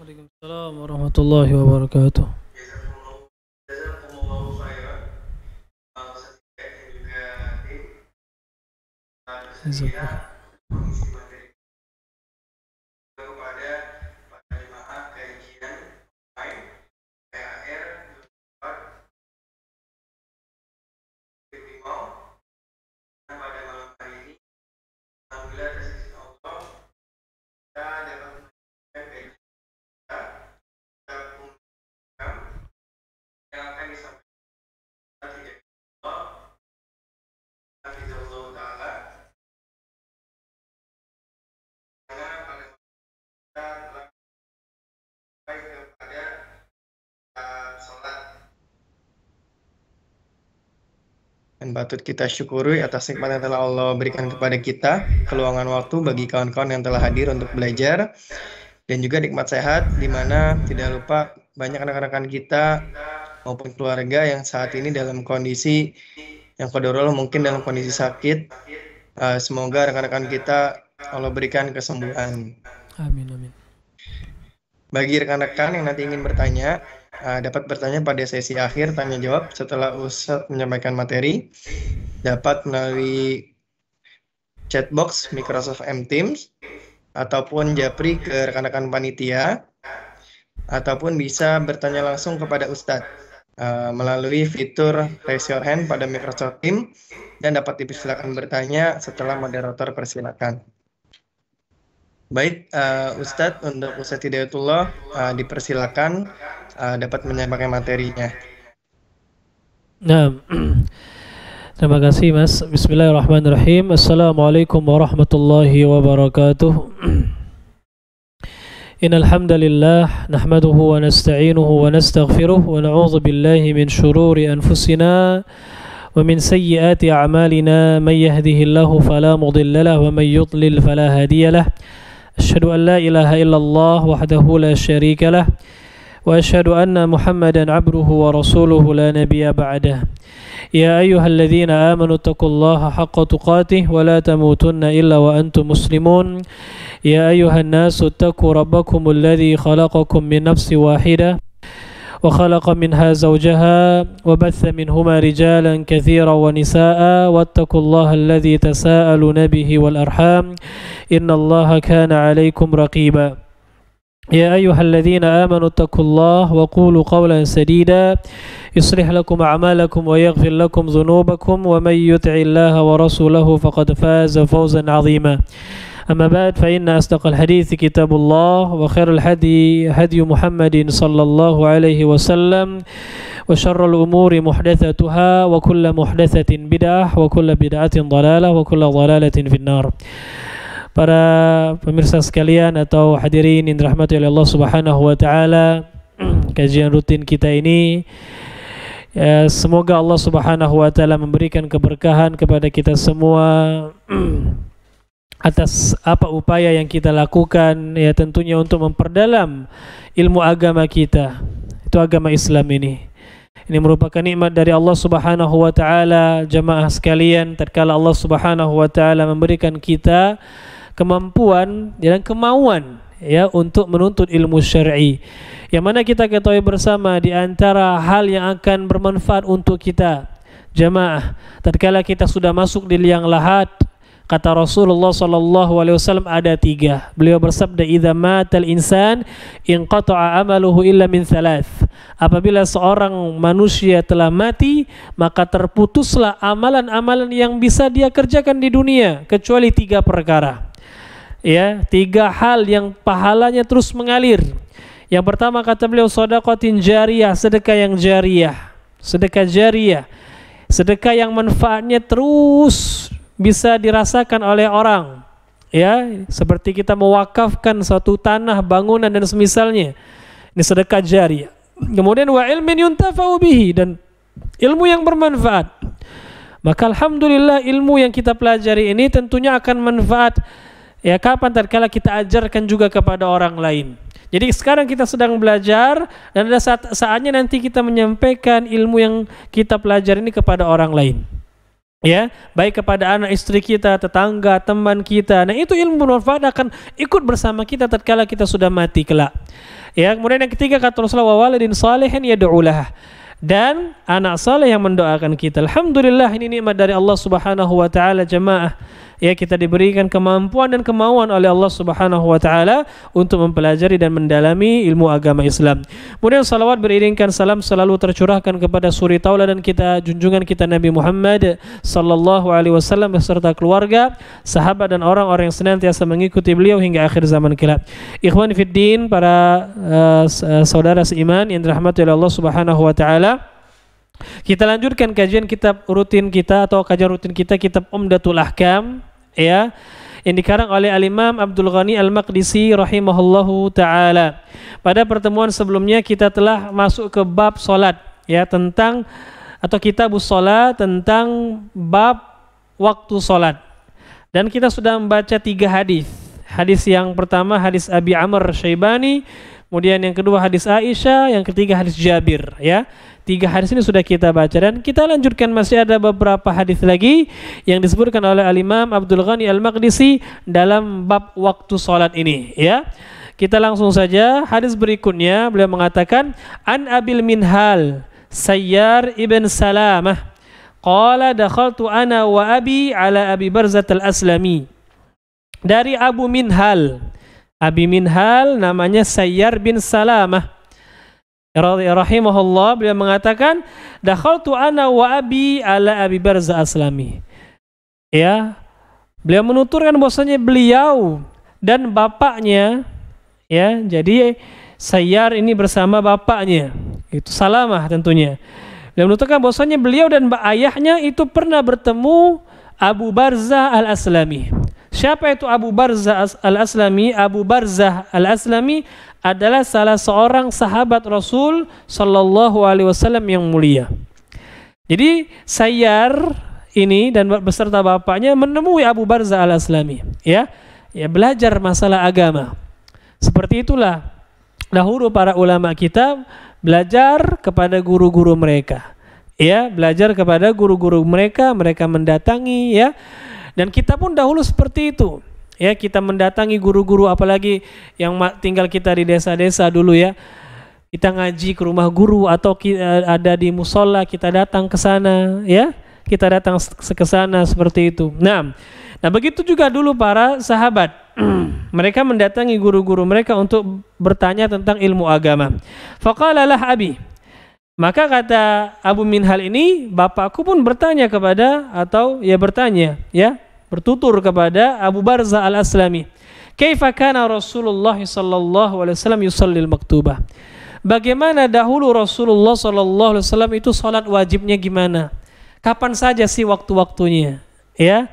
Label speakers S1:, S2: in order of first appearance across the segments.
S1: Waalaikumsalam warahmatullahi wabarakatuh. Jazakallah.
S2: Dan patut kita syukuri atas nikmat yang telah Allah berikan kepada kita, keluangan waktu bagi kawan-kawan yang telah hadir untuk belajar, dan juga nikmat sehat, di mana tidak lupa banyak rekan-rekan kita maupun keluarga yang saat ini dalam kondisi yang qadarullah mungkin dalam kondisi sakit. Semoga rekan-rekan kita Allah berikan kesembuhan.
S1: Amin amin.
S2: Bagi rekan-rekan yang nanti ingin bertanya, dapat bertanya pada sesi akhir tanya jawab setelah Ustadz menyampaikan materi, dapat melalui chatbox Microsoft Teams ataupun japri ke rekan-rekan panitia, ataupun bisa bertanya langsung kepada Ustadz melalui fitur raise your hand pada Microsoft Teams, dan dapat dipersilakan bertanya setelah moderator persilakan. Baik, Ustadz, untuk Ustadz Hidayatullah dipersilakan dapat menyampaikan materinya.
S1: Nah, terima kasih Mas. Bismillahirrahmanirrahim. Assalamualaikum warahmatullahi wabarakatuh. Innal hamdalillah nahmaduhu wa nasta'inuhu wa nastaghfiruh wa na'udzu billahi min shururi anfusina wa min sayyiati a'malina may yahdihillahu fala mudilla lahu wa may yudlil fala hadiya lahu. Asyhadu an la ilaha illallah wahdahu la syarika lah wa asyhadu anna Muhammadan abduhu wa rasuluhu la nabiyya ba'dah. Ya ayyuhalladzina amanu taqullaha haqqa tuqatih wa la tamutunna illa wa antum muslimun. Ya ayyuhan nasu taqu rabbakumul ladzi khalaqakum min nafsin wahidah وخلق منها زوجها وبث منهما رجالا كثيرا ونساء واتقوا الله الذي تساءلون به والأرحام إن الله كان عليكم رقيبا يا أيها الذين آمنوا اتقوا الله وقولوا قولا سديدا يصلح لكم أعمالكم ويغفر لكم ذنوبكم ومن يطع الله ورسوله فقد فاز فوزا عظيما أما بعد فإن أصدق الحديث كتاب الله وخير الهدي هدي محمد صلى الله عليه وسلم وشر الأمور محدثاتها وكل محدثة بدعة وكل بدعة ضلالة وكل ضلالة في النار. Para pemirsa sekalian atau hadirin yang dirahmati oleh Allah Subhanahu wa taala, kajian rutin kita ini semoga Allah Subhanahu wa taala memberikan keberkahan kepada kita semua atas apa upaya yang kita lakukan, ya tentunya untuk memperdalam ilmu agama kita, itu agama Islam ini. Ini merupakan nikmat dari Allah Subhanahu wa taala. Jamaah sekalian, tatkala Allah Subhanahu wa taala memberikan kita kemampuan dan kemauan ya untuk menuntut ilmu syar'i, yang mana kita ketahui bersama di antara hal yang akan bermanfaat untuk kita jamaah tatkala kita sudah masuk di liang lahat. Kata Rasulullah SAW ada 3. Beliau bersabda, "Idza matal insan inqata'a amaluhu illa min thalath." Apabila seorang manusia telah mati, maka terputuslah amalan-amalan yang bisa dia kerjakan di dunia kecuali 3 perkara. Ya, 3 hal yang pahalanya terus mengalir. Yang pertama kata beliau, shadaqatin jariyah, sedekah yang jariyah. Sedekah jariyah. Sedekah yang manfaatnya terus bisa dirasakan oleh orang, ya, seperti kita mewakafkan suatu tanah, bangunan dan semisalnya. Ini sedekah jariyah. Kemudian wa ilmin yuntafa'u bihi, dan ilmu yang bermanfaat. Maka alhamdulillah ilmu yang kita pelajari ini tentunya akan manfaat ya kapan tatkala kita ajarkan juga kepada orang lain. Jadi sekarang kita sedang belajar dan ada saatnya nanti kita menyampaikan ilmu yang kita pelajari ini kepada orang lain. Ya, baik kepada anak istri kita, tetangga, teman kita. Nah, itu ilmu bermanfaat akan ikut bersama kita tatkala kita sudah mati kelak. Ya, kemudian yang ketiga kata Rasulullah, wa waladin salihin yad'u lah. Dan anak saleh yang mendoakan kita. Alhamdulillah, ini nikmat dari Allah Subhanahu wa taala jemaah. Ya, kita diberikan kemampuan dan kemauan oleh Allah Subhanahu wa taala untuk mempelajari dan mendalami ilmu agama Islam. Kemudian salawat beriringkan salam selalu tercurahkan kepada suri tauladan kita, junjungan kita Nabi Muhammad sallallahu alaihi wasallam beserta keluarga, sahabat dan orang-orang yang senantiasa mengikuti beliau hingga akhir zaman kelak. Ikhwan fiddin, para saudara seiman yang dirahmati oleh Allah Subhanahu wa taala, kita lanjutkan kajian kitab rutin kita atau kajian rutin kita, kitab Umdatul Ahkam, ya, yang dikarang oleh Al-Imam Abdul Ghani Al-Maqdisi rahimahullahu taala. Pada pertemuan sebelumnya kita telah masuk ke bab salat, ya, tentang atau kitabus salat, tentang bab waktu salat. Dan kita sudah membaca 3 hadis. Hadis yang pertama hadis Abi Amr Syaibani, kemudian yang kedua hadis Aisyah, yang ketiga hadis Jabir, ya. 3 hadis ini sudah kita baca dan kita lanjutkan, masih ada beberapa hadis lagi yang disebutkan oleh Al-Imam Abdul Ghani Al-Maqdisi dalam bab waktu salat ini, ya. Kita langsung saja hadis berikutnya. Beliau mengatakan, An Abil Minhal Sayyar ibn Salamah qala dakhaltu ana wa abi ala Abi Barzah al-Aslami. Dari Abu Minhal, Abi Minhal namanya Sayyar bin Salamah rahimahullah, beliau mengatakan dakhaltu ana wa abi ala Abi Barzah Aslami. Ya, beliau menuturkan bahwasanya beliau dan bapaknya, ya, jadi Sayyar ini bersama bapaknya, itu Salamah tentunya. Beliau menuturkan bahwasanya beliau dan ayahnya itu pernah bertemu Abu Barzah Al-Aslami. Siapa itu Abu Barzah Al-Aslami? Abu Barzah Al-Aslami adalah salah seorang sahabat Rasul sallallahu alaihi wasallam yang mulia. Jadi Sayyar ini dan beserta bapaknya menemui Abu Barzah Al-Aslami, ya, belajar masalah agama. Seperti itulah dahulu para ulama kita belajar kepada guru-guru mereka, ya, belajar kepada guru-guru mereka, mereka mendatangi, ya. Dan kita pun dahulu seperti itu, ya, kita mendatangi guru-guru, apalagi yang tinggal kita di desa-desa dulu, ya. Kita ngaji ke rumah guru atau ada di musola, kita datang ke sana, ya. Kita datang ke sana seperti itu. Nah, begitu juga dulu para sahabat. Mereka mendatangi guru-guru mereka untuk bertanya tentang ilmu agama. Faqala lah abi. Maka kata Abu Minhal ini, bapakku pun bertanya kepada, atau ya bertanya, ya, bertutur kepada Abu Barzah Al-Aslami. Kaifa kana Rasulullah sallallahu alaihi wasallam yusallil maktubah? Bagaimana dahulu Rasulullah sallallahu alaihi wasallam itu salat wajibnya gimana? Kapan saja sih waktu-waktunya? Ya,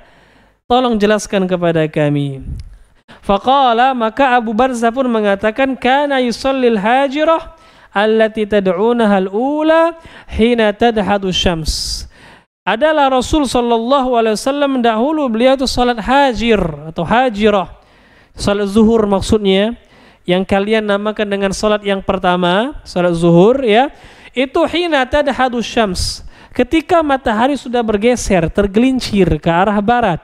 S1: tolong jelaskan kepada kami. Faqala, maka Abu Barzah pun mengatakan, kana yusallil hajirah allati tad'unaha al-ula hina tadhadu syams. Adalah Rasul sallallahu alaihi wasallam dahulu beliau itu salat hajir atau hajirah, salat zuhur maksudnya, yang kalian namakan dengan salat yang pertama, salat zuhur, ya, itu hina tadhadu syams, ketika matahari sudah bergeser, tergelincir ke arah barat,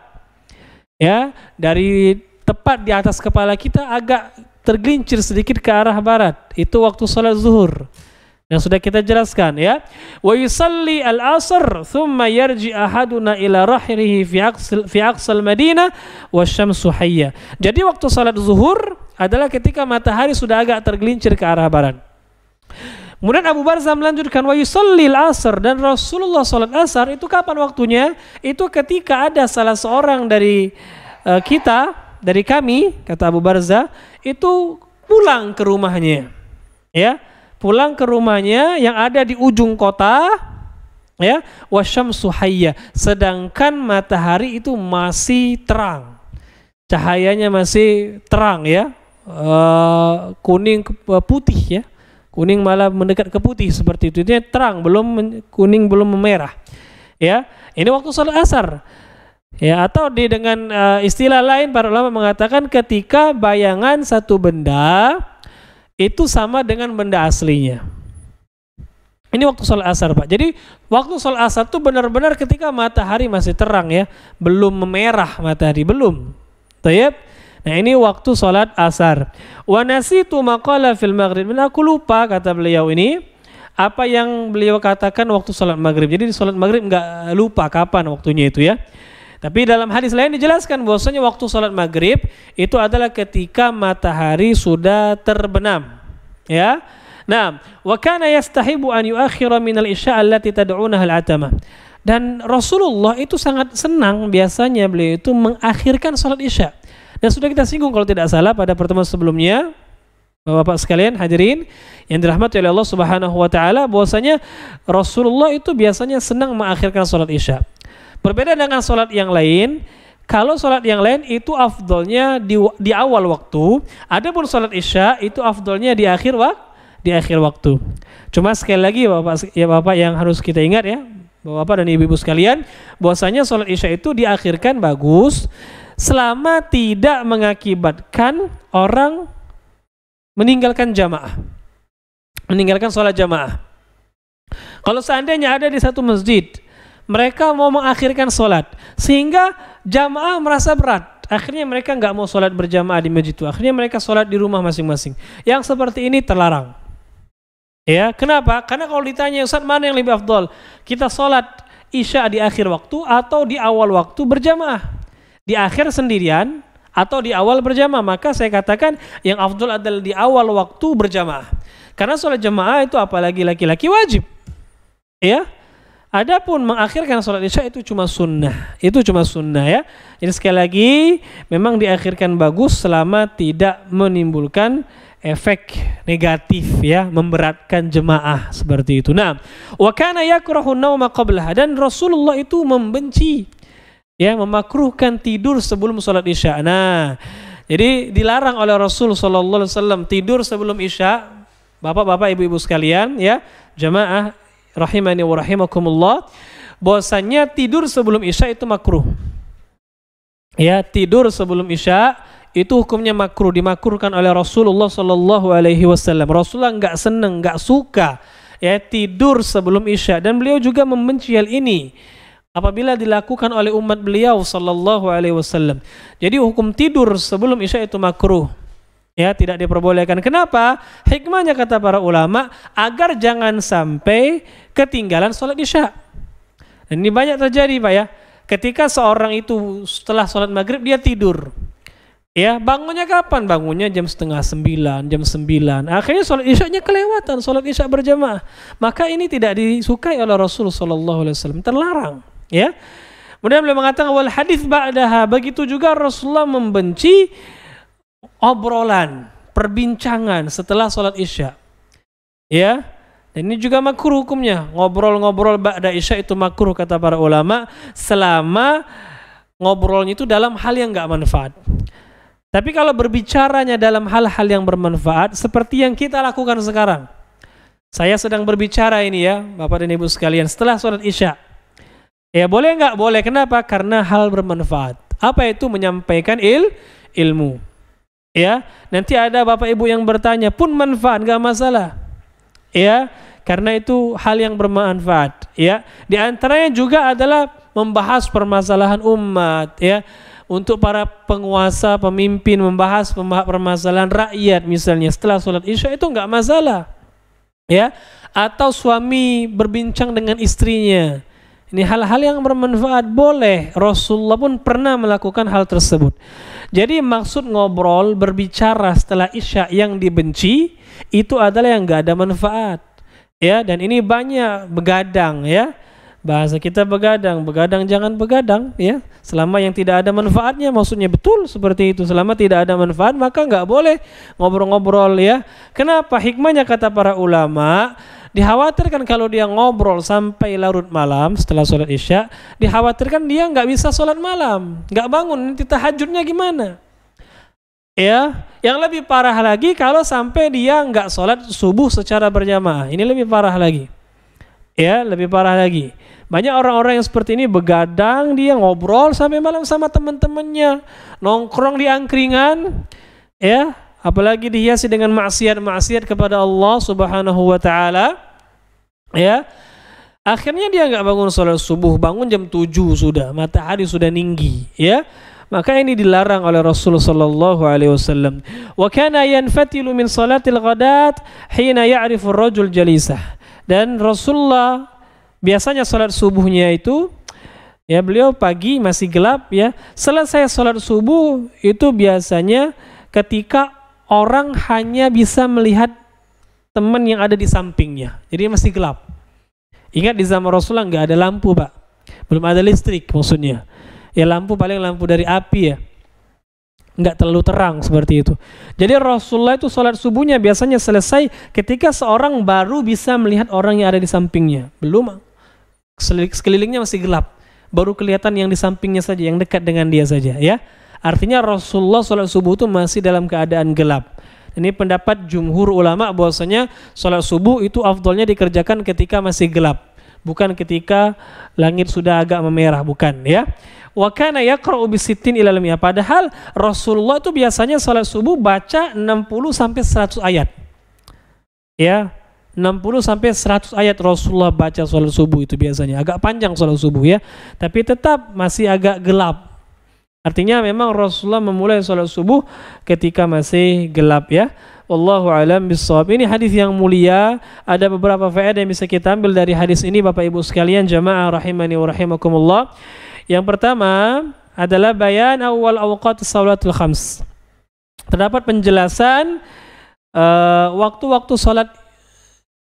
S1: ya, dari tepat di atas kepala kita agak tergelincir sedikit ke arah barat, itu waktu salat zuhur yang sudah kita jelaskan, ya. Wa yusalli al-asr thumma yarji ahaduna ila rahrihi fi aqsal Madinah wasyamsu hayya. Jadi waktu salat zuhur adalah ketika matahari sudah agak tergelincir ke arah barat. Kemudian Abu Barzah melanjutkan, wa yusalli al-asr, dan Rasulullah salat asar itu kapan waktunya? Itu ketika ada salah seorang dari kita, dari kami, kata Abu Barzah, itu pulang ke rumahnya, ya, pulang ke rumahnya yang ada di ujung kota, ya, wasyamsu hayya, sedangkan matahari itu masih terang, cahayanya masih terang, ya, kuning putih, ya, kuning malah mendekat ke putih seperti itu, itu terang, belum kuning, belum memerah, ya. Ini waktu salat asar, ya, atau dengan istilah lain para ulama mengatakan ketika bayangan satu benda itu sama dengan benda aslinya. Ini waktu sholat asar, Pak. Jadi waktu sholat asar itu benar-benar ketika matahari masih terang ya, belum memerah matahari, belum. Tayyib. Nah ini waktu sholat asar. Wa nasitu maqala fil maghrib. Aku lupa kata beliau ini apa yang beliau katakan waktu sholat maghrib. Jadi di sholat maghrib nggak lupa kapan waktunya itu ya. Tapi dalam hadis lain dijelaskan bahwasanya waktu sholat maghrib itu adalah ketika matahari sudah terbenam. Ya. Nah, wa kana yastahibu an yuakhira min al-isya' allati tad'unaha al-atama. Dan Rasulullah itu sangat senang biasanya beliau itu mengakhirkan salat Isya. Dan sudah kita singgung kalau tidak salah pada pertemuan sebelumnya, Bapak-bapak sekalian hadirin yang dirahmati oleh Allah Subhanahu wa taala, bahwasanya Rasulullah itu biasanya senang mengakhirkan salat Isya. Berbeda dengan salat yang lain, kalau salat yang lain itu afdolnya di awal waktu, adapun salat Isya itu afdolnya di akhir waktu. Cuma sekali lagi Bapak yang harus kita ingat ya, Bapak dan Ibu-ibu sekalian, bahwasanya salat Isya itu diakhirkan bagus selama tidak mengakibatkan orang meninggalkan jamaah. Meninggalkan salat jamaah. Kalau seandainya ada di satu masjid, mereka mau mengakhirkan salat sehingga jamaah merasa berat. Akhirnya mereka nggak mau salat berjamaah di masjid itu. Akhirnya mereka salat di rumah masing-masing. Yang seperti ini terlarang. Ya, kenapa? Karena kalau ditanya Ustaz mana yang lebih afdol? Kita sholat Isya di akhir waktu atau di awal waktu berjamaah? Di akhir sendirian atau di awal berjamaah? Maka saya katakan yang afdol adalah di awal waktu berjamaah. Karena sholat jamaah itu apalagi laki-laki wajib. Ya. Adapun mengakhirkan sholat Isya itu cuma sunnah. Itu cuma sunnah ya. Jadi sekali lagi memang diakhirkan bagus selama tidak menimbulkan efek negatif ya, memberatkan jemaah seperti itu. Nah, wa kana yakrahu nauma qablaha, dan Rasulullah itu membenci ya, memakruhkan tidur sebelum salat Isya. Nah, jadi dilarang oleh Rasul sallallahu alaihi wasallam tidur sebelum Isya. Bapak-bapak, ibu-ibu sekalian ya, jemaah rahimani wa rahimakumullah, bahwasanya tidur sebelum Isya itu makruh. Ya, tidur sebelum Isya itu hukumnya makruh, dimakruhkan oleh Rasulullah sallallahu alaihi wasallam. Rasulullah enggak senang, enggak suka ya tidur sebelum Isya, dan beliau juga membenci hal ini apabila dilakukan oleh umat beliau sallallahu alaihi wasallam. Jadi hukum tidur sebelum Isya itu makruh. Ya, tidak diperbolehkan. Kenapa? Hikmahnya kata para ulama agar jangan sampai ketinggalan salat Isya. Dan ini banyak terjadi, Pak ya. Ketika seorang itu setelah salat maghrib dia tidur. Ya, bangunnya kapan? Bangunnya jam 8:30, jam 9. Akhirnya sholat Isya-nya kelewatan, sholat Isya berjamaah. Maka ini tidak disukai oleh Rasul sallallahu alaihi wasallam, terlarang, ya. Kemudian beliau mengatakan wal hadits ba'daha, begitu juga Rasulullah membenci obrolan, perbincangan setelah sholat Isya. Ya. Dan ini juga makruh hukumnya. Ngobrol-ngobrol ba'da Isya itu makruh kata para ulama selama ngobrolnya itu dalam hal yang enggak manfaat. Tapi kalau berbicaranya dalam hal-hal yang bermanfaat seperti yang kita lakukan sekarang. Saya sedang berbicara ini ya, Bapak dan Ibu sekalian, setelah sholat Isya. Ya boleh nggak? Boleh. Kenapa? Karena hal bermanfaat. Apa itu? Menyampaikan ilmu. Ya, nanti ada Bapak Ibu yang bertanya pun manfaat, nggak masalah. Ya, karena itu hal yang bermanfaat. Ya, di antaranya juga adalah membahas permasalahan umat. Ya. Untuk para penguasa, pemimpin membahas permasalahan rakyat misalnya setelah sholat Isya itu enggak masalah. Ya, atau suami berbincang dengan istrinya. Ini hal-hal yang bermanfaat, boleh. Rasulullah pun pernah melakukan hal tersebut. Jadi maksud ngobrol, berbicara setelah Isya yang dibenci itu adalah yang enggak ada manfaat. Ya, dan ini banyak begadang ya. Bahasa kita begadang jangan begadang ya. Selama yang tidak ada manfaatnya, maksudnya betul seperti itu. Selama tidak ada manfaat maka enggak boleh ngobrol-ngobrol ya. Kenapa? Hikmahnya kata para ulama, dikhawatirkan kalau dia ngobrol sampai larut malam setelah sholat Isya, dikhawatirkan dia enggak bisa sholat malam, enggak bangun, nanti tahajudnya gimana? Ya, yang lebih parah lagi kalau sampai dia enggak sholat subuh secara berjamaah. Ini lebih parah lagi. Ya, lebih parah lagi. Banyak orang-orang yang seperti ini begadang, dia ngobrol sampai malam sama teman-temannya, nongkrong di angkringan, ya, apalagi dihiasi dengan maksiat-maksiat kepada Allah Subhanahu wa taala. Ya, akhirnya dia nggak bangun sholat subuh, bangun jam 7 sudah, matahari sudah tinggi, ya. Maka ini dilarang oleh Rasulullah sallallahu alaihi wasallam. Wa kana yanfatilu min salatil ghadat hina ya'rifu ar-rajul jalisah. Dan Rasulullah biasanya sholat subuhnya itu, ya, beliau pagi masih gelap, ya. Selesai sholat subuh itu biasanya ketika orang hanya bisa melihat teman yang ada di sampingnya. Jadi masih gelap. Ingat di zaman Rasulullah nggak ada lampu, Pak. Belum ada listrik maksudnya. Ya lampu paling lampu dari api, ya. Nggak terlalu terang seperti itu. Jadi Rasulullah itu sholat subuhnya biasanya selesai ketika seorang baru bisa melihat orang yang ada di sampingnya. Belum, sekelilingnya masih gelap. Baru kelihatan yang di sampingnya saja, yang dekat dengan dia saja, ya. Artinya Rasulullah sholat subuh itu masih dalam keadaan gelap. Ini pendapat jumhur ulama bahwasanya sholat subuh itu afdolnya dikerjakan ketika masih gelap, bukan ketika langit sudah agak memerah, bukan, ya. Wa kana yaqra'u bisittin ila lamia. Padahal Rasulullah itu biasanya sholat subuh baca 60 sampai 100 ayat. Ya, 60 sampai 100 ayat Rasulullah baca sholat subuh itu biasanya. Agak panjang sholat subuh, ya. Tapi tetap masih agak gelap. Artinya memang Rasulullah memulai sholat subuh ketika masih gelap, ya. Wallahu a'lam bishawab. Ini hadis yang mulia. Ada beberapa faedah yang bisa kita ambil dari hadis ini, Bapak Ibu sekalian, jamaah rahimani wa rahimakumullah. Yang pertama adalah bayan awal awqat shalatul khams. Terdapat penjelasan waktu-waktu sholat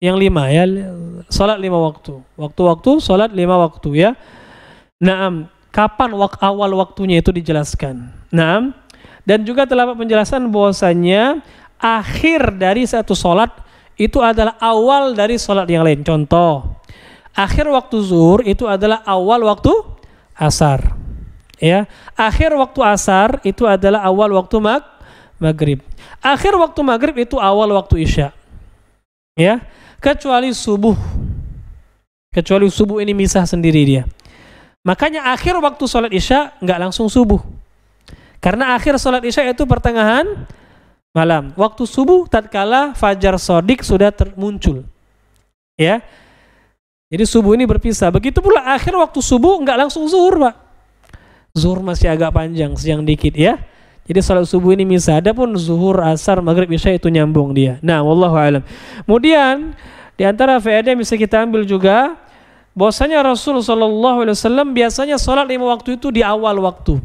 S1: yang 5, ya. Sholat 5 waktu. Waktu-waktu sholat 5 waktu, ya. Naam. Kapan awal waktunya itu dijelaskan. Nah, dan juga terdapat penjelasan bahwasanya akhir dari satu sholat itu adalah awal dari sholat yang lain. Contoh, akhir waktu zuhur itu adalah awal waktu asar. Ya, akhir waktu asar itu adalah awal waktu maghrib. Akhir waktu maghrib itu awal waktu isya. Ya, kecuali subuh. Kecuali subuh ini misah sendiri dia. Makanya akhir waktu sholat isya nggak langsung subuh. Karena akhir sholat isya itu pertengahan malam. Waktu subuh tatkala fajar shadiq sudah muncul. Ya. Jadi subuh ini berpisah. Begitu pula akhir waktu subuh nggak langsung zuhur, Pak. Zuhur masih agak panjang, siang dikit, ya. Jadi sholat subuh ini misah. Adapun zuhur, asar, maghrib, isya itu nyambung dia. Nah, wallahu a'lam. Kemudian di antara faedah yang bisa kita ambil juga bahwasanya Rasulullah SAW biasanya sholat 5 waktu itu di awal waktu.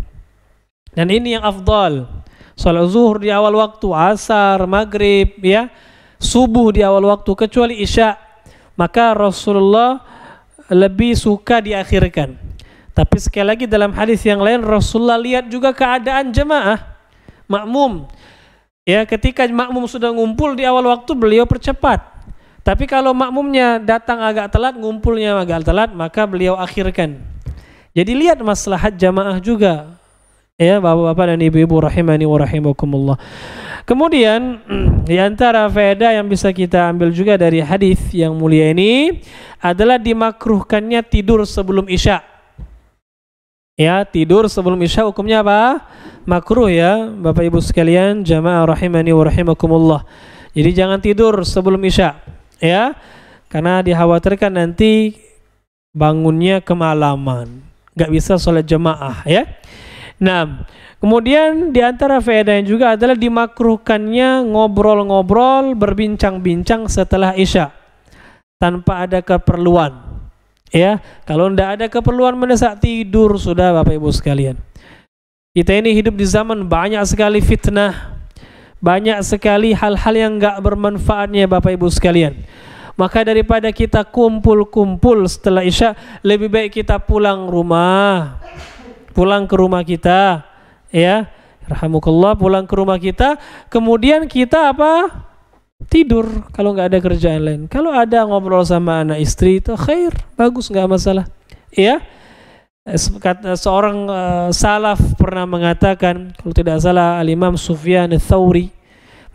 S1: Dan ini yang afdal. Sholat zuhur di awal waktu, asar, maghrib, ya, subuh di awal waktu, kecuali isya. Maka Rasulullah lebih suka diakhirkan. Tapi sekali lagi dalam hadis yang lain Rasulullah lihat juga keadaan jemaah, makmum. Ya, ketika makmum sudah ngumpul di awal waktu beliau percepat. Tapi kalau makmumnya datang agak telat, ngumpulnya agak telat, maka beliau akhirkan. Jadi lihat maslahat jamaah juga. Ya, bapak-bapak dan ibu-ibu rahimani wa rahimakumullah. Kemudian di antara faedah yang bisa kita ambil juga dari hadis yang mulia ini adalah dimakruhkannya tidur sebelum isya. Ya, tidur sebelum isya hukumnya apa? Makruh, ya, Bapak Ibu sekalian, jamaah rahimani wa rahimakumullah. Jadi jangan tidur sebelum isya. Ya, karena dikhawatirkan nanti bangunnya kemalaman, nggak bisa sholat jemaah, ya. Nah, kemudian di antara faedah juga adalah dimakruhkannya ngobrol-ngobrol, berbincang-bincang setelah isya tanpa ada keperluan. Ya, kalau tidak ada keperluan mendesak, tidur sudah, Bapak Ibu sekalian. Kita ini hidup di zaman banyak sekali fitnah, banyak sekali hal-hal yang enggak bermanfaatnya, Bapak Ibu sekalian. Maka daripada kita kumpul-kumpul setelah isya, lebih baik kita pulang ke rumah kita, ya, rahimakumullah, pulang ke rumah kita, kemudian kita apa? Tidur kalau enggak ada kerjaan lain. Kalau ada ngobrol sama anak istri itu khair, bagus, enggak masalah. Ya. Seorang salaf pernah mengatakan, kalau tidak salah Al-Imam Sufyan Ats-Tsauri,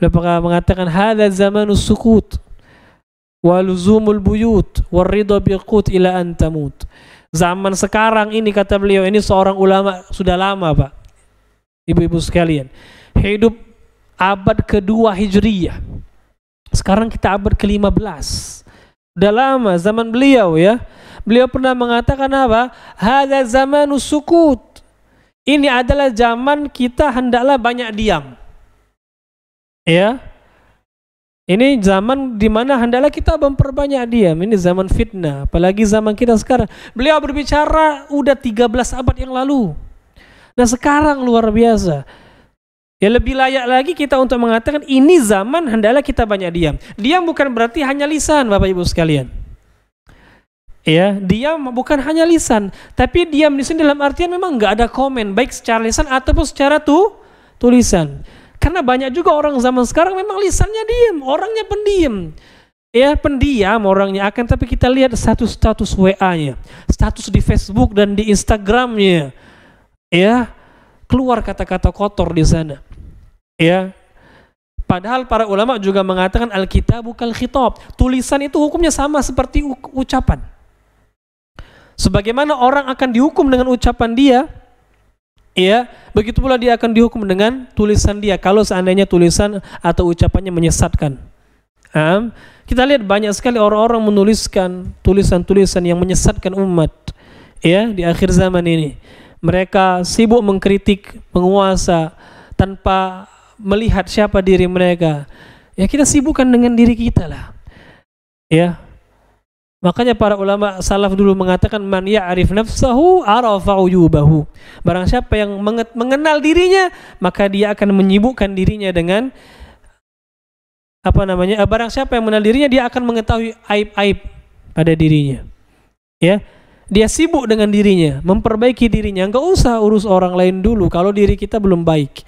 S1: beliau pernah mengatakan hadza zamanus sukut wa luzumul buyut waridha biqut ila an tamut. Zaman sekarang ini, kata beliau, ini seorang ulama sudah lama, Pak, ibu-ibu sekalian, hidup abad kedua Hijriyah. Sekarang kita abad ke-15. Udah lama zaman beliau ya. Beliau pernah mengatakan apa? Hadza zamanus sukut. Ini adalah zaman kita hendaklah banyak diam. Ya. Ini zaman di mana hendaklah kita memperbanyak diam. Ini zaman fitnah, apalagi zaman kita sekarang. Beliau berbicara udah 13 abad yang lalu. Nah, sekarang luar biasa. Ya, lebih layak lagi kita untuk mengatakan ini zaman hendaklah kita banyak diam. Diam bukan berarti hanya lisan, Bapak Ibu sekalian. Ya, diam bukan hanya lisan, tapi diam di sini dalam artian memang nggak ada komen, baik secara lisan ataupun secara tulisan. Karena banyak juga orang zaman sekarang memang lisannya diam, orangnya pendiam. Ya, pendiam orangnya, akan tapi kita lihat status WA-nya, status di Facebook dan di Instagram-nya. Ya, keluar kata-kata kotor di sana. Ya. Padahal para ulama juga mengatakan al-kitabu kal khitab. Tulisan itu hukumnya sama seperti ucapan. Sebagaimana orang akan dihukum dengan ucapan dia, ya, begitu pula dia akan dihukum dengan tulisan dia kalau seandainya tulisan atau ucapannya menyesatkan. Kita lihat banyak sekali orang-orang menuliskan tulisan-tulisan yang menyesatkan umat, ya, di akhir zaman ini. Mereka sibuk mengkritik penguasa tanpa melihat siapa diri mereka. Ya, kita sibukkan dengan diri kita lah. Ya. Makanya para ulama salaf dulu mengatakan man ya'rif nafsahu arafa uyubahu. Barang siapa yang mengenal dirinya, maka dia akan menyibukkan dirinya dengan barang siapa yang mengenal dirinya, dia akan mengetahui aib-aib pada dirinya. Ya. Dia sibuk dengan dirinya, memperbaiki dirinya. Enggak usah urus orang lain dulu kalau diri kita belum baik.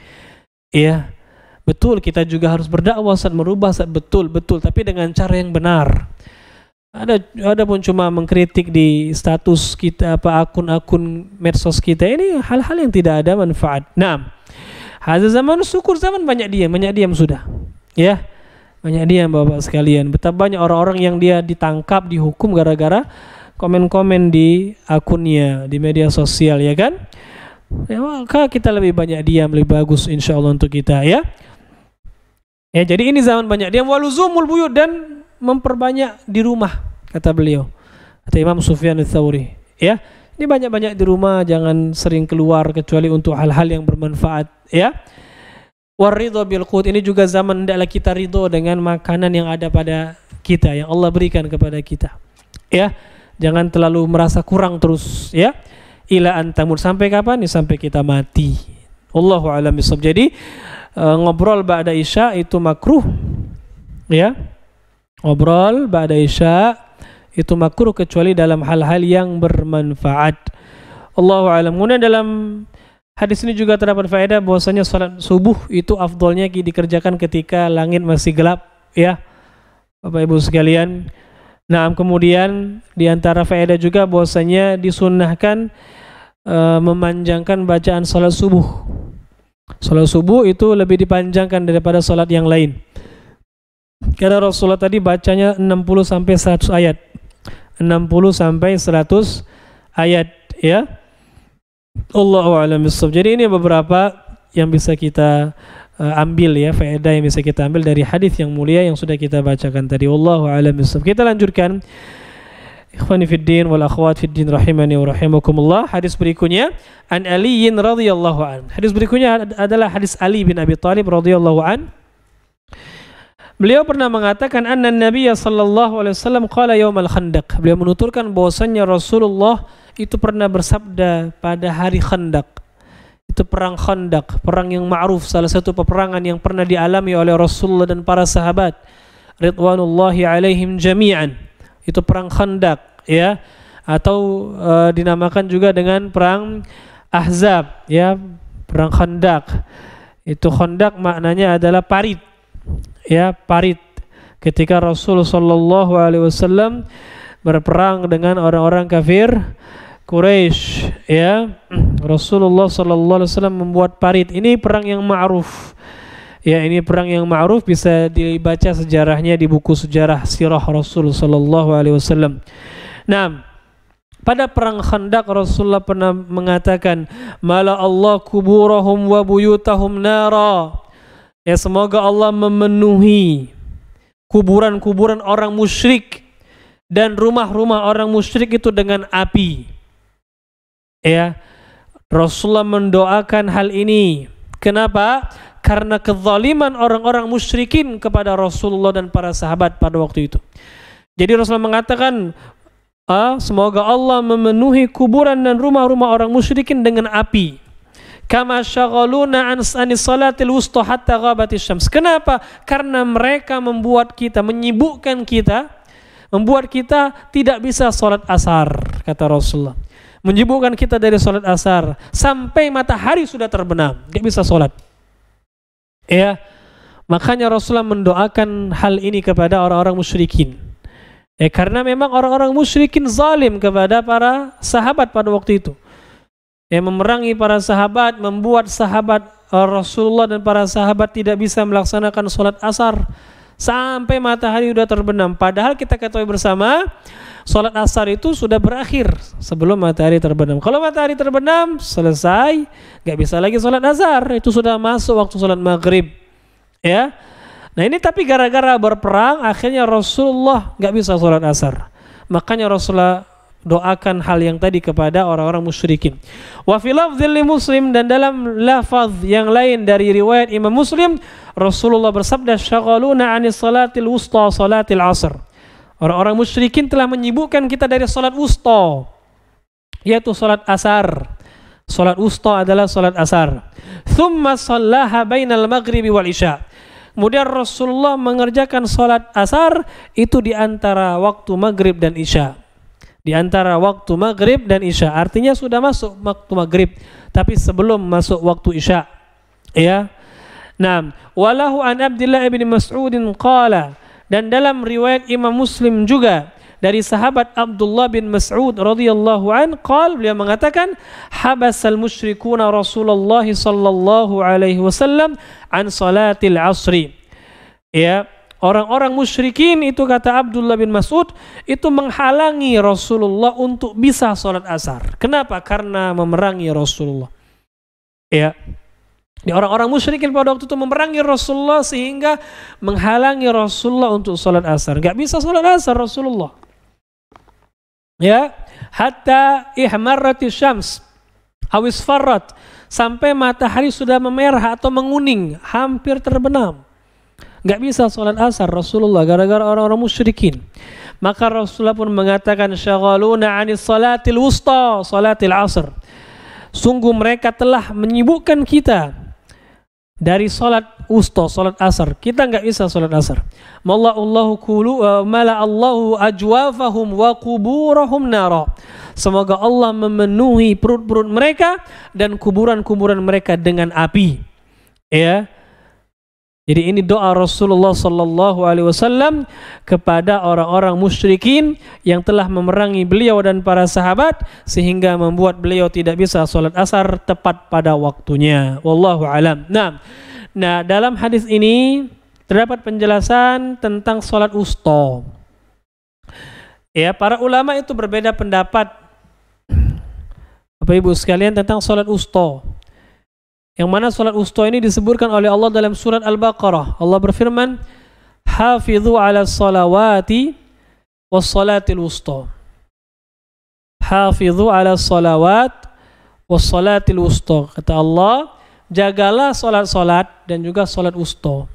S1: Ya. Betul, kita juga harus berdakwah saat merubah saat betul, tapi dengan cara yang benar. Ada pun cuma mengkritik di status kita, akun-akun medsos kita, ini hal-hal yang tidak ada manfaat. Nah, hadza zaman syukur, zaman banyak diam sudah. Ya. Banyak diam Bapak sekalian. Betapa banyak orang-orang yang dia ditangkap, dihukum gara-gara komen-komen di akunnya di media sosial, ya kan? Ya, maka kita lebih banyak diam, lebih bagus insyaallah untuk kita, ya. Ya, jadi ini zaman banyak diam, waluzumul buyut, dan memperbanyak di rumah, kata beliau, kata Imam Sufyan Ats-Tsauri. Ya, ini banyak-banyak di rumah, jangan sering keluar kecuali untuk hal-hal yang bermanfaat. Ya, waridho bil qut, ini juga zaman hendaklah kita ridho dengan makanan yang ada pada kita, yang Allah berikan kepada kita. Ya, jangan terlalu merasa kurang terus. Ya, ila antamur, sampai kapan? Sampai kita mati. Wallahu a'lam bishawab. Jadi ngobrol ba'da isya itu makruh. Ya. Ngobrol ba'da isya itu makruh kecuali dalam hal-hal yang bermanfaat. Allahu a'lam. Kemudian dalam hadis ini juga terdapat faedah bahwasanya salat subuh itu afdolnya dikerjakan ketika langit masih gelap, ya. Bapak Ibu sekalian. Nah, kemudian di antara faedah juga bahwasanya disunnahkan memanjangkan bacaan salat subuh. Salat subuh itu lebih dipanjangkan daripada salat yang lain. Karena Rasulullah tadi bacanya 60 sampai 100 ayat. 60 sampai 100 ayat, ya. Allahu a'lam bishawab. Jadi ini beberapa yang bisa kita ambil, ya, faedah yang bisa kita ambil dari hadis yang mulia yang sudah kita bacakan tadi. Wallahu a'lam bishawab. Kita lanjutkan. Ikhwani fid din wal akhwat fid din rahimani wa rahimakumullah. Hadis berikutnya an Ali radhiyallahu an. Hadis berikutnya adalah hadis Ali bin Abi Thalib radhiyallahu an. Beliau pernah mengatakan anna Nabiya sallallahu alaihi wasallam qala yaumal khandaq. Beliau menuturkan bahwasanya Rasulullah itu pernah bersabda pada hari Khandaq. Itu perang Khandaq, perang yang ma'ruf, salah satu peperangan yang pernah dialami oleh Rasulullah dan para sahabat ridwanullahi alaihim jami'an. Itu perang Khandaq, ya, atau dinamakan juga dengan perang Ahzab, ya, perang Khandaq. Itu Khandaq maknanya adalah parit. Ya, parit. Ketika Rasul sallallahu alaihi wasallam berperang dengan orang-orang kafir Quraisy, ya, Rasulullah sallallahu alaihi wasallam membuat parit. Ini perang yang ma'ruf. Ya, ini perang yang ma'ruf, bisa dibaca sejarahnya di buku sejarah sirah Rasul sallallahu alaihi wasallam. Nah, pada perang Khandaq Rasulullah pernah mengatakan, "Mala Allah kuburahum wa buyutahum nara." Ya, semoga Allah memenuhi kuburan-kuburan orang musyrik dan rumah-rumah orang musyrik itu dengan api. Ya, Rasulullah mendoakan hal ini. Kenapa? Karena kezaliman orang-orang musyrikin kepada Rasulullah dan para sahabat pada waktu itu. Jadi Rasulullah mengatakan, semoga Allah memenuhi kuburan dan rumah-rumah orang musyrikin dengan api. Kama syaghaluna an salatil wusta hatta ghabatis syams. Kenapa? Karena mereka menyibukkan kita, membuat kita tidak bisa sholat asar, kata Rasulullah. Menyibukkan kita dari sholat asar sampai matahari sudah terbenam, tidak bisa sholat. Ya, makanya Rasulullah mendoakan hal ini kepada orang-orang musyrikin. Karena memang orang-orang musyrikin zalim kepada para sahabat pada waktu itu. Memerangi para sahabat, membuat sahabat Rasulullah dan para sahabat tidak bisa melaksanakan sholat asar sampai matahari sudah terbenam. Padahal kita ketahui bersama, sholat asar itu sudah berakhir sebelum matahari terbenam. Kalau matahari terbenam, selesai, gak bisa lagi sholat asar. Itu sudah masuk waktu sholat maghrib. Ya. Nah ini tapi gara-gara berperang, akhirnya Rasulullah gak bisa sholat asar. Makanya Rasulullah doakan hal yang tadi kepada orang-orang musyrikin. Wa fi lafdzil Muslim, dan dalam lafaz yang lain dari riwayat Imam Muslim, Rasulullah bersabda, syaghaluna 'anis salatil wusta salatil asr. Orang-orang musyrikin telah menyibukkan kita dari salat wusta, yaitu salat asar. Salat wusta adalah salat asar. Thumma shallaha bainal maghribi wal isya. Kemudian Rasulullah mengerjakan salat asar itu di antara waktu maghrib dan isya. Di antara waktu maghrib dan isya, artinya sudah masuk waktu maghrib, tapi sebelum masuk waktu isya. Ya. Nah, walahu an Abdullah bin Mas'udin qala, dan dalam riwayat Imam Muslim juga dari sahabat Abdullah bin Mas'ud radhiyallahu an qala, beliau mengatakan, habasal musyrikuna Rasulullah sallallahu alaihi wasallam an salatil asri. Ya. Orang-orang musyrikin itu, kata Abdullah bin Mas'ud, itu menghalangi Rasulullah untuk bisa sholat asar. Kenapa? Karena memerangi Rasulullah. Ya, orang-orang musyrikin pada waktu itu memerangi Rasulullah sehingga menghalangi Rasulullah untuk sholat asar. Gak bisa sholat asar Rasulullah. Ya, hatta ihmarratis syams awis farrat, sampai matahari sudah memerah atau menguning, hampir terbenam. Gak bisa sholat asar Rasulullah gara-gara orang-orang musyrikin. Maka Rasulullah pun mengatakan, syaghaluna 'anis salatil wusta salatil asr. Sungguh mereka telah menyibukkan kita dari sholat wusta, sholat asar. Kita gak bisa sholat asar. Mala'allahu ajwafahum wa kuburahum nara. Semoga Allah memenuhi perut-perut mereka dan kuburan-kuburan mereka dengan api. Ya. Jadi ini doa Rasulullah sallallahu alaihi wasallam kepada orang-orang musyrikin yang telah memerangi beliau dan para sahabat sehingga membuat beliau tidak bisa sholat asar tepat pada waktunya. Wallahu alam. Nah, dalam hadis ini terdapat penjelasan tentang sholat wusta. Ya, para ulama itu berbeda pendapat, Bapak Ibu sekalian, tentang sholat wusta. Yang mana salat wusta ini disebutkan oleh Allah dalam surat Al-Baqarah. Allah berfirman, hafidhu ala salawati was salatil wusta. Hafidhu ala salawat was salatil wusta. Kata Allah, jagalah salat-salat dan juga salat wusta.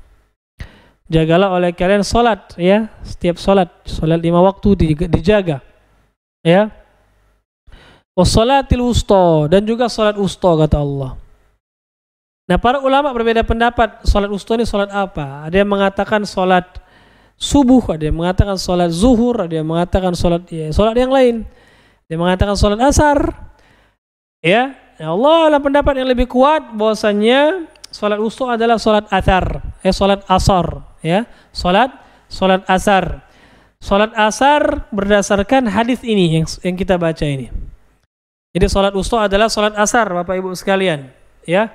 S1: Jagalah oleh kalian salat, ya, setiap salat 5 waktu dijaga. Ya. Was salatil wusta, dan juga salat wusta, kata Allah. Nah, para ulama berbeda pendapat, sholat wusta ini sholat apa? Ada yang mengatakan sholat subuh, ada yang mengatakan sholat zuhur, ada yang mengatakan sholat yang lain. Ada yang mengatakan sholat asar. Ya, Allah dalam pendapat yang lebih kuat bahwasanya sholat wusta adalah sholat asar, sholat asar, ya, sholat asar. Sholat asar berdasarkan hadis ini yang kita baca ini. Jadi sholat wusta adalah sholat asar, Bapak Ibu sekalian, ya.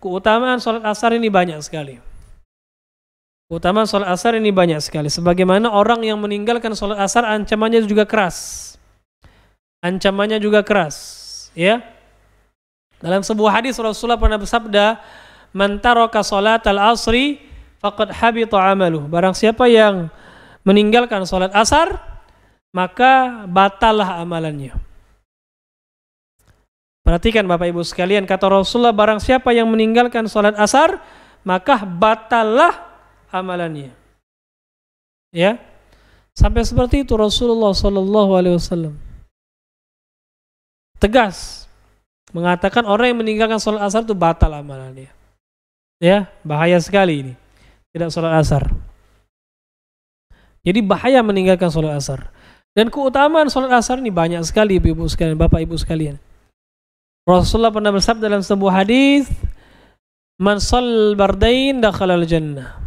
S1: Keutamaan sholat asar ini banyak sekali. Keutamaan sholat asar ini banyak sekali. Sebagaimana orang yang meninggalkan sholat asar, ancamannya juga keras. Ancamannya juga keras. Ya. Dalam sebuah hadis Rasulullah pernah bersabda, man taraka sholat al-asri faqad habita amaluh. Barang siapa yang meninggalkan sholat asar, maka batallah amalannya. Perhatikan Bapak Ibu sekalian, kata Rasulullah, barang siapa yang meninggalkan sholat asar, maka batallah amalannya. Ya, sampai seperti itu Rasulullah SAW tegas mengatakan orang yang meninggalkan sholat asar itu batal amalannya. Ya, bahaya sekali ini, tidak sholat asar. Jadi bahaya meninggalkan sholat asar. Dan keutamaan sholat asar ini banyak sekali Ibu sekalian, Bapak Ibu sekalian. Rasulullah pernah bersabda dalam sebuah hadis, "Man shallal bardain dakhalal jannah."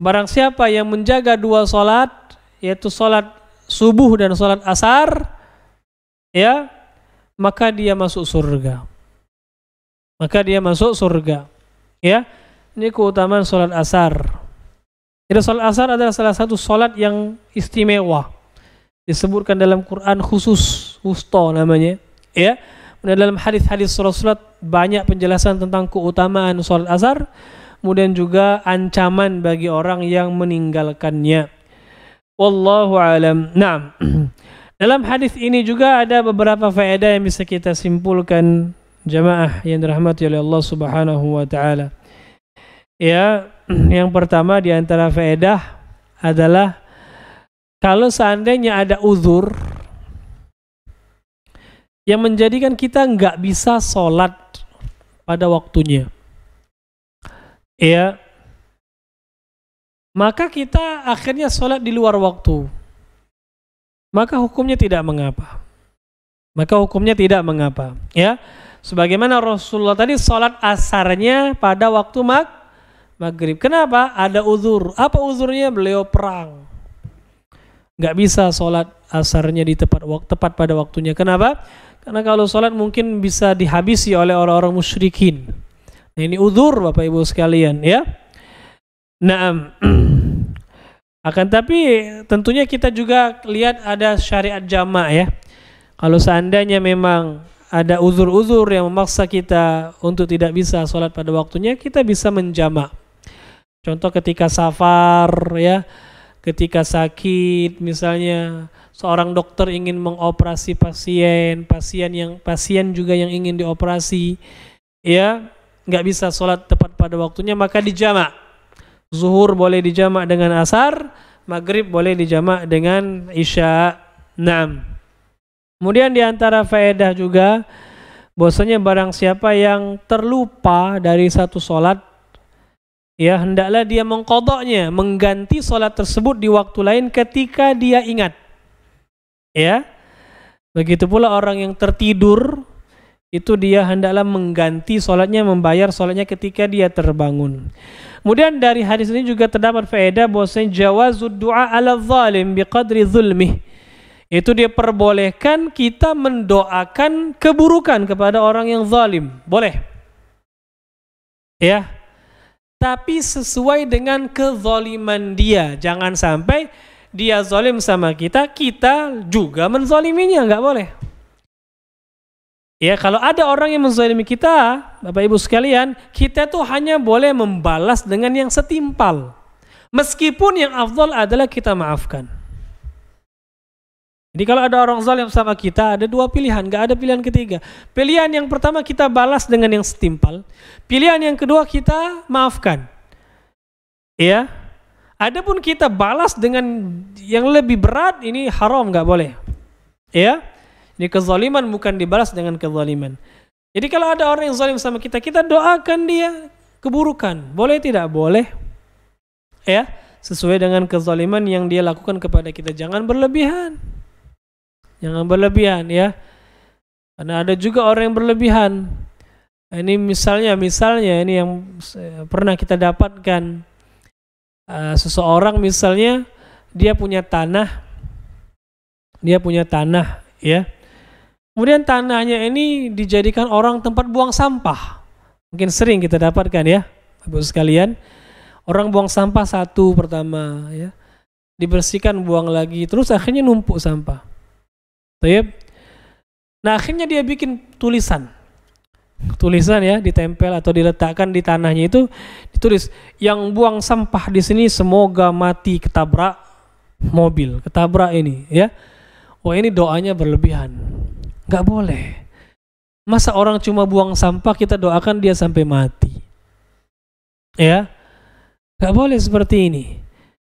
S1: Barang siapa yang menjaga dua sholat, yaitu sholat subuh dan sholat asar, ya, maka dia masuk surga. Maka dia masuk surga. Ya, ini keutamaan sholat asar. Jadi sholat asar adalah salah satu sholat yang istimewa. Disebutkan dalam Quran khusus, wusta namanya. Ya, dan dalam hadis-hadis Rasulullah banyak penjelasan tentang keutamaan sholat asar, kemudian juga ancaman bagi orang yang meninggalkannya. Wallahu alam. Nah, dalam hadis ini juga ada beberapa faedah yang bisa kita simpulkan jamaah yang dirahmati oleh Allah Subhanahu wa taala. Ya, yang pertama di antara faedah adalah kalau seandainya ada uzur yang menjadikan kita nggak bisa sholat pada waktunya, ya, maka kita akhirnya sholat di luar waktu, maka hukumnya tidak mengapa. Maka hukumnya tidak mengapa, ya. Sebagaimana Rasulullah tadi sholat asarnya pada waktu maghrib. Kenapa? Ada uzur. Apa uzurnya? Beliau perang. Nggak bisa sholat asarnya di tepat pada waktunya. Kenapa? Karena kalau sholat mungkin bisa dihabisi oleh orang-orang musyrikin. Nah, ini uzur Bapak Ibu sekalian, ya. Nah, akan tapi tentunya kita juga lihat ada syariat jamak, ya. Kalau seandainya memang ada uzur-uzur yang memaksa kita untuk tidak bisa sholat pada waktunya, kita bisa menjamak. Contoh ketika safar, ya, ketika sakit, misalnya seorang dokter ingin mengoperasi pasien juga yang ingin dioperasi, ya, nggak bisa sholat tepat pada waktunya, maka dijamak. Zuhur boleh dijamak dengan asar, maghrib boleh dijamak dengan isya. Kemudian di antara faedah juga bahwasanya barang siapa yang terlupa dari satu sholat, ya, hendaklah dia mengqadha'nya, mengganti sholat tersebut di waktu lain ketika dia ingat. Ya, begitu pula orang yang tertidur, itu dia hendaklah mengganti sholatnya, membayar sholatnya ketika dia terbangun. Kemudian dari hadis ini juga terdapat faedah bahwasanya jawazud du'a ala zalim biqadri zulmih. Itu dia perbolehkan kita mendoakan keburukan kepada orang yang zalim. Boleh. Ya. Tapi sesuai dengan kezaliman dia. Jangan sampai dia zalim sama kita, kita juga menzaliminya, nggak boleh. Ya, kalau ada orang yang menzalimi kita, Bapak Ibu sekalian, kita tuh hanya boleh membalas dengan yang setimpal. Meskipun yang afdal adalah kita maafkan. Jadi kalau ada orang zalim sama kita, ada dua pilihan, nggak ada pilihan ketiga. Pilihan yang pertama kita balas dengan yang setimpal. Pilihan yang kedua kita maafkan. Ya. Adapun kita balas dengan yang lebih berat, ini haram, nggak boleh. Ya. Ini kezaliman bukan dibalas dengan kezaliman. Jadi kalau ada orang yang zalim sama kita, kita doakan dia keburukan. Boleh tidak? Boleh. Ya. Sesuai dengan kezaliman yang dia lakukan kepada kita. Jangan berlebihan. Jangan berlebihan, ya. Karena ada juga orang yang berlebihan. Ini misalnya ini yang pernah kita dapatkan. Seseorang misalnya dia punya tanah, ya. Kemudian tanahnya ini dijadikan orang tempat buang sampah. Mungkin sering kita dapatkan, ya, Bapak sekalian. Orang buang sampah satu pertama, ya, dibersihkan, buang lagi, terus akhirnya numpuk sampah. Nah, akhirnya dia bikin tulisan, ya, ditempel atau diletakkan di tanahnya itu, ditulis, yang buang sampah di sini semoga mati ketabrak mobil, ketabrak ini, ya. Wah, ini doanya berlebihan. Nggak boleh. Masa orang cuma buang sampah kita doakan dia sampai mati? Ya, nggak boleh seperti ini.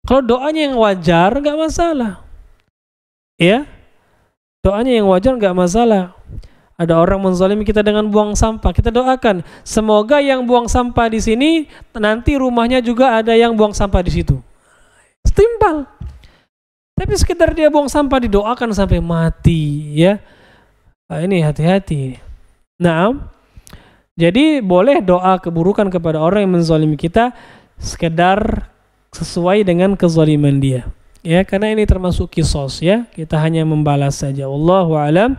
S1: Kalau doanya yang wajar nggak masalah. Ya, doanya yang wajar nggak masalah. Ada orang menzalimi kita dengan buang sampah, kita doakan semoga yang buang sampah di sini nanti rumahnya juga ada yang buang sampah di situ. Setimpal. Tapi sekedar dia buang sampah didoakan sampai mati, ya. Nah, ini hati-hati. Nah, jadi boleh doa keburukan kepada orang yang menzalimi kita sekedar sesuai dengan kezaliman dia. Ya, karena ini termasuk kisos, ya. Kita hanya membalas saja. Wallahu a'lam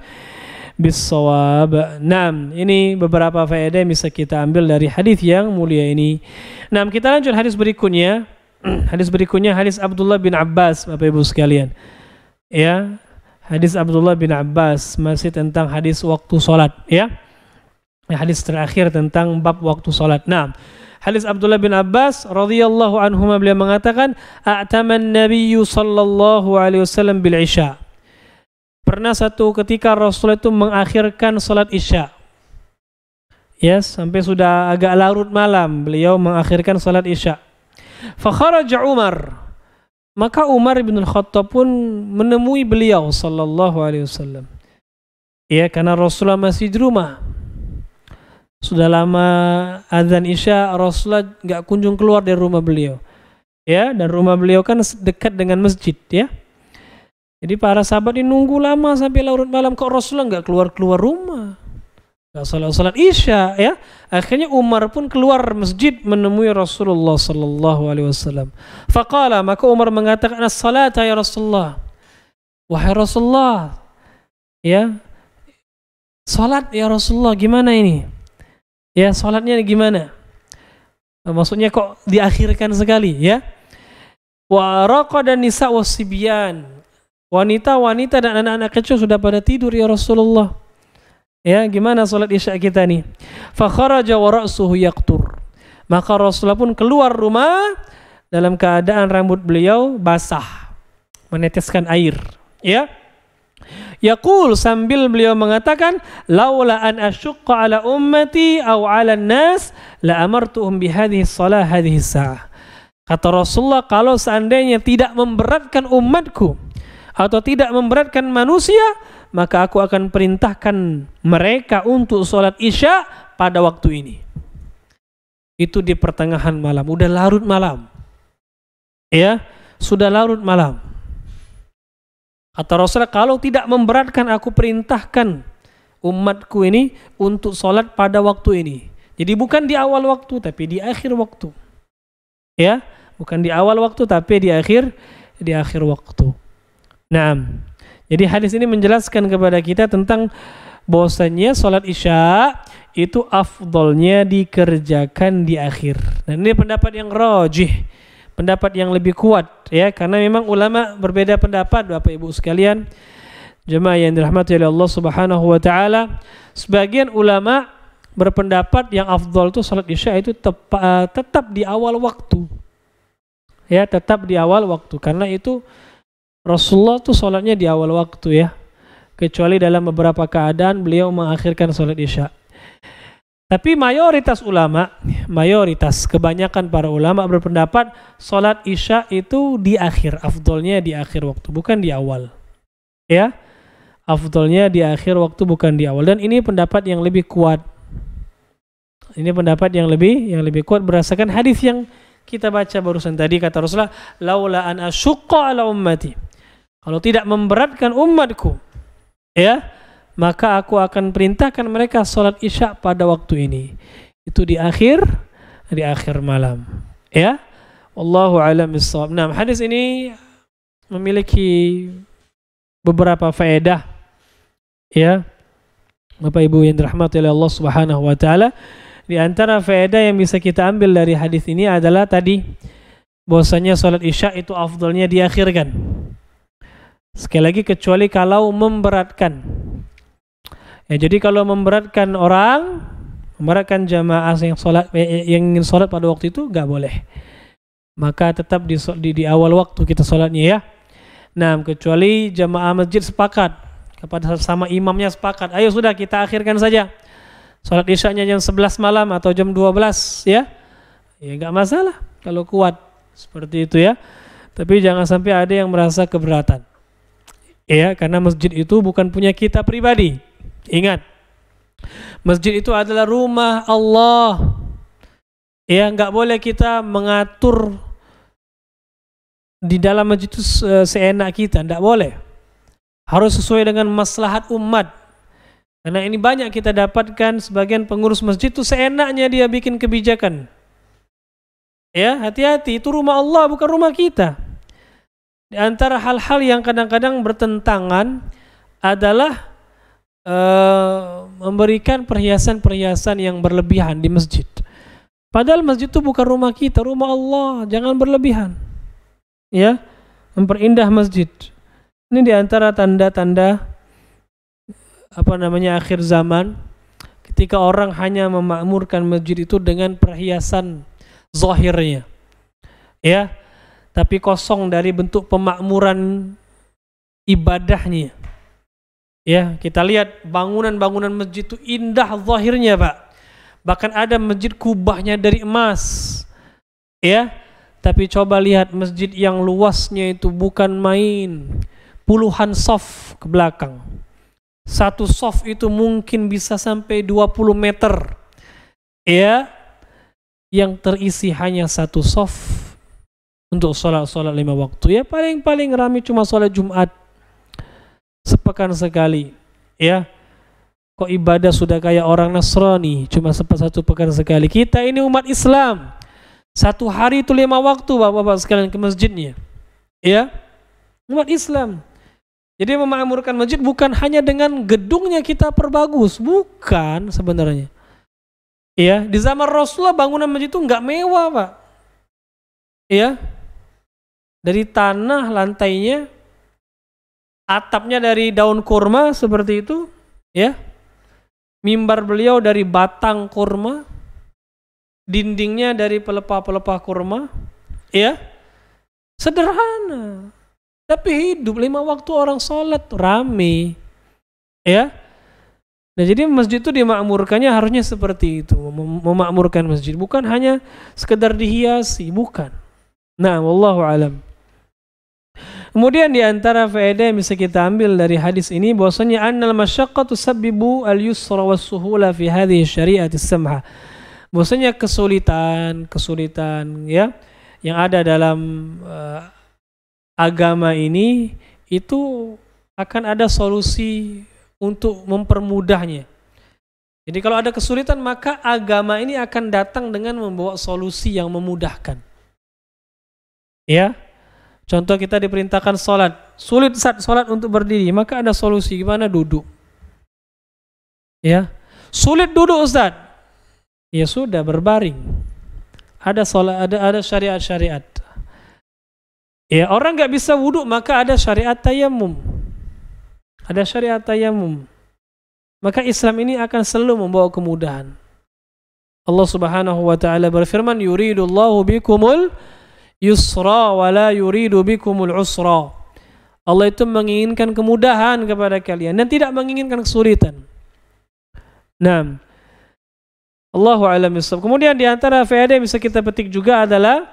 S1: bis-shawab. Nah, ini beberapa faedah yang bisa kita ambil dari hadis yang mulia ini. Nah, kita lanjut hadis berikutnya. Hadis berikutnya hadis Abdullah bin Abbas, Bapak Ibu sekalian. Ya, hadis Abdullah bin Abbas masih tentang hadis waktu salat, ya. Hadis terakhir tentang bab waktu salat. Nah, hadis Abdullah bin Abbas radhiyallahu anhuma beliau mengatakan, "A'taman Nabiyyu sallallahu alaihi wasallam bil Isya." Pernah satu ketika Rasul itu mengakhirkan salat Isya. Ya, sampai sudah agak larut malam beliau mengakhirkan salat Isya. Fa kharaja Umar. Maka Umar bin Khattab pun menemui beliau sallallahu alaihi wasallam. Ya, karena Rasulullah masih di rumah. Sudah lama azan Isya, Rasulullah enggak kunjung keluar dari rumah beliau. Ya, dan rumah beliau kan dekat dengan masjid, ya. Jadi para sahabat ini nunggu lama sampai larut malam, kok Rasulullah enggak keluar rumah, enggak salat Isya, ya. Akhirnya Umar pun keluar masjid menemui Rasulullah sallallahu alaihi wasallam. Faqala, maka Umar mengatakan, "As-salata ya Rasulullah." Wahai Rasulullah, ya. Salat ya Rasulullah, gimana ini? Ya, salatnya gimana? Maksudnya kok diakhirkan sekali, ya. Wa raqada nisa wasibyan. Wanita-wanita dan anak-anak kecil sudah pada tidur ya Rasulullah. Ya, gimana salat Isya kita nih? Fa kharaja wa ra'suhu yaqtur. Maka Rasulullah pun keluar rumah dalam keadaan rambut beliau basah, meneteskan air, ya. Yaqul, sambil beliau mengatakan, laula an asyqa ala ummati aw ala nas la amartuhum bi hadhihi shalah hadhihi sa'ah. Kata Rasulullah, kalau seandainya tidak memberatkan umatku atau tidak memberatkan manusia, maka aku akan perintahkan mereka untuk sholat Isya pada waktu ini. Itu di pertengahan malam, udah larut malam. Ya, sudah larut malam. Kata Rasulullah, kalau tidak memberatkan, aku perintahkan umatku ini untuk sholat pada waktu ini. Jadi bukan di awal waktu, tapi di akhir waktu. Ya, bukan di awal waktu, tapi di akhir waktu. Nah, jadi hadis ini menjelaskan kepada kita tentang bahwasanya sholat Isya itu afdolnya dikerjakan di akhir. Dan ini pendapat yang rajih, pendapat yang lebih kuat, ya, karena memang ulama berbeda pendapat, Bapak Ibu sekalian, jemaah yang dirahmati oleh Allah Subhanahu wa taala. Sebagian ulama berpendapat yang afdol itu sholat Isya itu tetap di awal waktu. Ya, tetap di awal waktu, karena itu Rasulullah tuh sholatnya di awal waktu, ya, kecuali dalam beberapa keadaan beliau mengakhirkan sholat Isya. Tapi mayoritas kebanyakan para ulama berpendapat sholat Isya itu di akhir, afdolnya di akhir waktu, bukan di awal. Ya, afdolnya di akhir waktu, bukan di awal. Dan ini pendapat yang lebih kuat. Ini pendapat yang lebih kuat berdasarkan hadis yang kita baca barusan tadi. Kata Rasulullah, laula an asyqa ala ummati. Kalau tidak memberatkan umatku, ya, maka aku akan perintahkan mereka sholat Isya pada waktu ini. Itu di akhir malam, ya. Wallahu a'lam bissawab. Nah, hadis ini memiliki beberapa faedah, ya, Bapak Ibu yang dirahmati oleh Allah Subhanahu wa taala. Di antara faedah yang bisa kita ambil dari hadis ini adalah tadi bahwasanya sholat Isya itu afdalnya diakhirkan. Sekali lagi, kecuali kalau memberatkan. Ya, jadi kalau memberatkan orang, memberatkan jamaah yang ingin sholat pada waktu itu, nggak boleh. Maka tetap di awal waktu kita sholatnya, ya. Nah, kecuali jamaah masjid sepakat kepada sama imamnya sepakat, ayo sudah kita akhirkan saja sholat isyanya jam 11 malam atau jam 12 ya. Ya enggak masalah kalau kuat seperti itu ya. Tapi jangan sampai ada yang merasa keberatan. Ya, karena masjid itu bukan punya kita pribadi. Ingat, masjid itu adalah rumah Allah. Ya, enggak boleh kita mengatur di dalam masjid itu seenak kita, enggak boleh. Harus sesuai dengan maslahat umat. Karena ini banyak kita dapatkan sebagian pengurus masjid itu seenaknya dia bikin kebijakan. Ya, hati-hati, itu rumah Allah bukan rumah kita. Di antara hal-hal yang kadang-kadang bertentangan adalah memberikan perhiasan-perhiasan yang berlebihan di masjid. Padahal masjid itu bukan rumah kita, rumah Allah, jangan berlebihan. Ya, memperindah masjid. Ini di antara tanda-tanda akhir zaman, ketika orang hanya memakmurkan masjid itu dengan perhiasan zahirnya, ya, tapi kosong dari bentuk pemakmuran ibadahnya. Ya, kita lihat bangunan-bangunan masjid itu indah zahirnya, Pak. Bahkan ada masjid kubahnya dari emas, ya. Tapi coba lihat masjid yang luasnya itu bukan main, puluhan shaf ke belakang. Satu shaf itu mungkin bisa sampai 20 meter, ya. Yang terisi hanya satu shaf untuk sholat 5 waktu. Ya, paling-paling ramai cuma sholat Jumat sepekan sekali. Ya, kok ibadah sudah kayak orang Nasrani, cuma satu pekan sekali. Kita ini umat Islam, satu hari itu 5 waktu, bapak-bapak sekalian, ke masjidnya. Ya, umat Islam. Jadi memakmurkan masjid bukan hanya dengan gedungnya kita perbagus, bukan sebenarnya. Ya, di zaman Rasulullah bangunan masjid itu nggak mewah, Pak. Ya, dari tanah lantainya, atapnya dari daun kurma seperti itu, ya. Mimbar beliau dari batang kurma, dindingnya dari pelepah-pelepah kurma, ya. Sederhana, tapi hidup 5 waktu orang sholat rame, ya. Nah, jadi masjid itu dimakmurkannya harusnya seperti itu, memakmurkan masjid, bukan hanya sekedar dihiasi, bukan. Nah, wallahu alam. Kemudian di antara faedah yang bisa kita ambil dari hadis ini bahwasanya annal masyaqqatu tusabbibu al-yusra was-suhula fi hadhihi syari'ati samha. Bahwasanya kesulitan ya yang ada dalam agama ini itu akan ada solusi untuk mempermudahnya. Jadi kalau ada kesulitan maka agama ini akan datang dengan membawa solusi yang memudahkan. Ya. Contoh kita diperintahkan sholat, sulit saat sholat untuk berdiri, maka ada solusi, gimana? Duduk. Ya, sulit duduk Ustaz, ya sudah berbaring. Ada sholat, ada syariat-syariat. Ya, orang nggak bisa wudhu maka ada syariat tayamum. Ada syariat tayamum. Maka Islam ini akan selalu membawa kemudahan. Allah Subhanahu wa taala berfirman, yuridullahu bikumul yusra wa la yuridu bikumul usra. Allah itu menginginkan kemudahan kepada kalian dan tidak menginginkan kesulitan. Nah, Allahu a'lam bishawab. Kemudian di antara faedah yang bisa kita petik juga adalah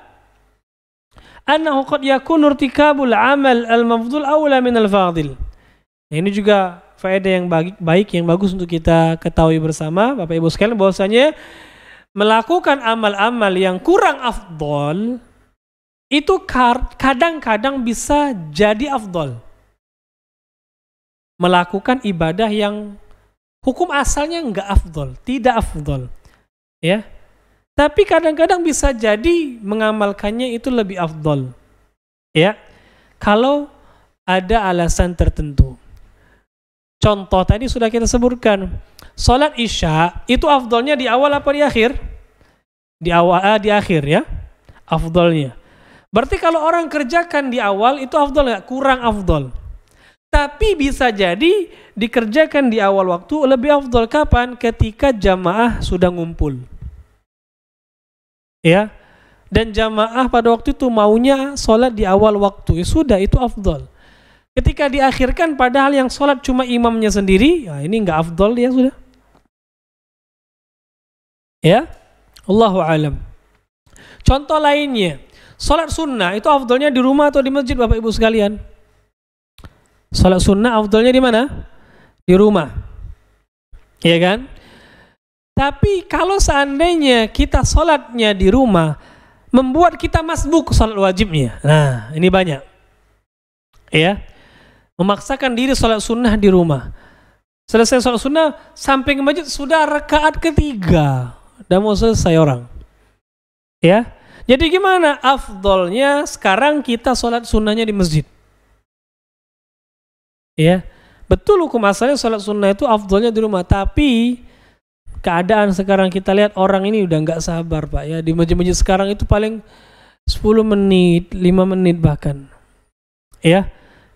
S1: annahu qad yakunu irtikabul amal al-mafdhul awla min al-fadil. Nah, ini juga faedah yang baik yang bagus untuk kita ketahui bersama Bapak Ibu sekalian, bahwasanya melakukan amal-amal yang kurang afdol itu kadang-kadang bisa jadi afdol. Melakukan ibadah yang hukum asalnya enggak afdol, tidak afdol, ya. Tapi kadang-kadang bisa jadi mengamalkannya itu lebih afdol, ya. Kalau ada alasan tertentu. Contoh tadi sudah kita sebutkan, sholat isya itu afdolnya di awal apa di akhir? Di akhir, ya, afdolnya. Berarti kalau orang kerjakan di awal itu afdol nggak? Kurang afdol. Tapi bisa jadi dikerjakan di awal waktu lebih afdol. Kapan? Ketika jamaah sudah ngumpul. Ya. Dan jamaah pada waktu itu maunya sholat di awal waktu. Ya sudah, itu afdol. Ketika diakhirkan padahal yang sholat cuma imamnya sendiri, ya ini nggak afdol dia sudah. Ya, Allahu alam. Contoh lainnya, sholat sunnah itu afdolnya di rumah atau di masjid, Bapak Ibu sekalian? Sholat sunnah afdolnya di mana? Di rumah. Ya kan? Tapi kalau seandainya kita sholatnya di rumah, membuat kita masbuk sholat wajibnya. Nah, ini banyak. Ya, memaksakan diri sholat sunnah di rumah. Selesai sholat sunnah, sampai ke masjid sudah rakaat ketiga. Dan mau selesai orang. Ya, jadi gimana? Afdolnya sekarang kita sholat sunnahnya di masjid. Ya, betul hukum asalnya sholat sunnah itu afdolnya di rumah. Tapi keadaan sekarang kita lihat orang ini udah nggak sabar, Pak. Ya, di masjid-masjid sekarang itu paling 10 menit, 5 menit bahkan. Ya,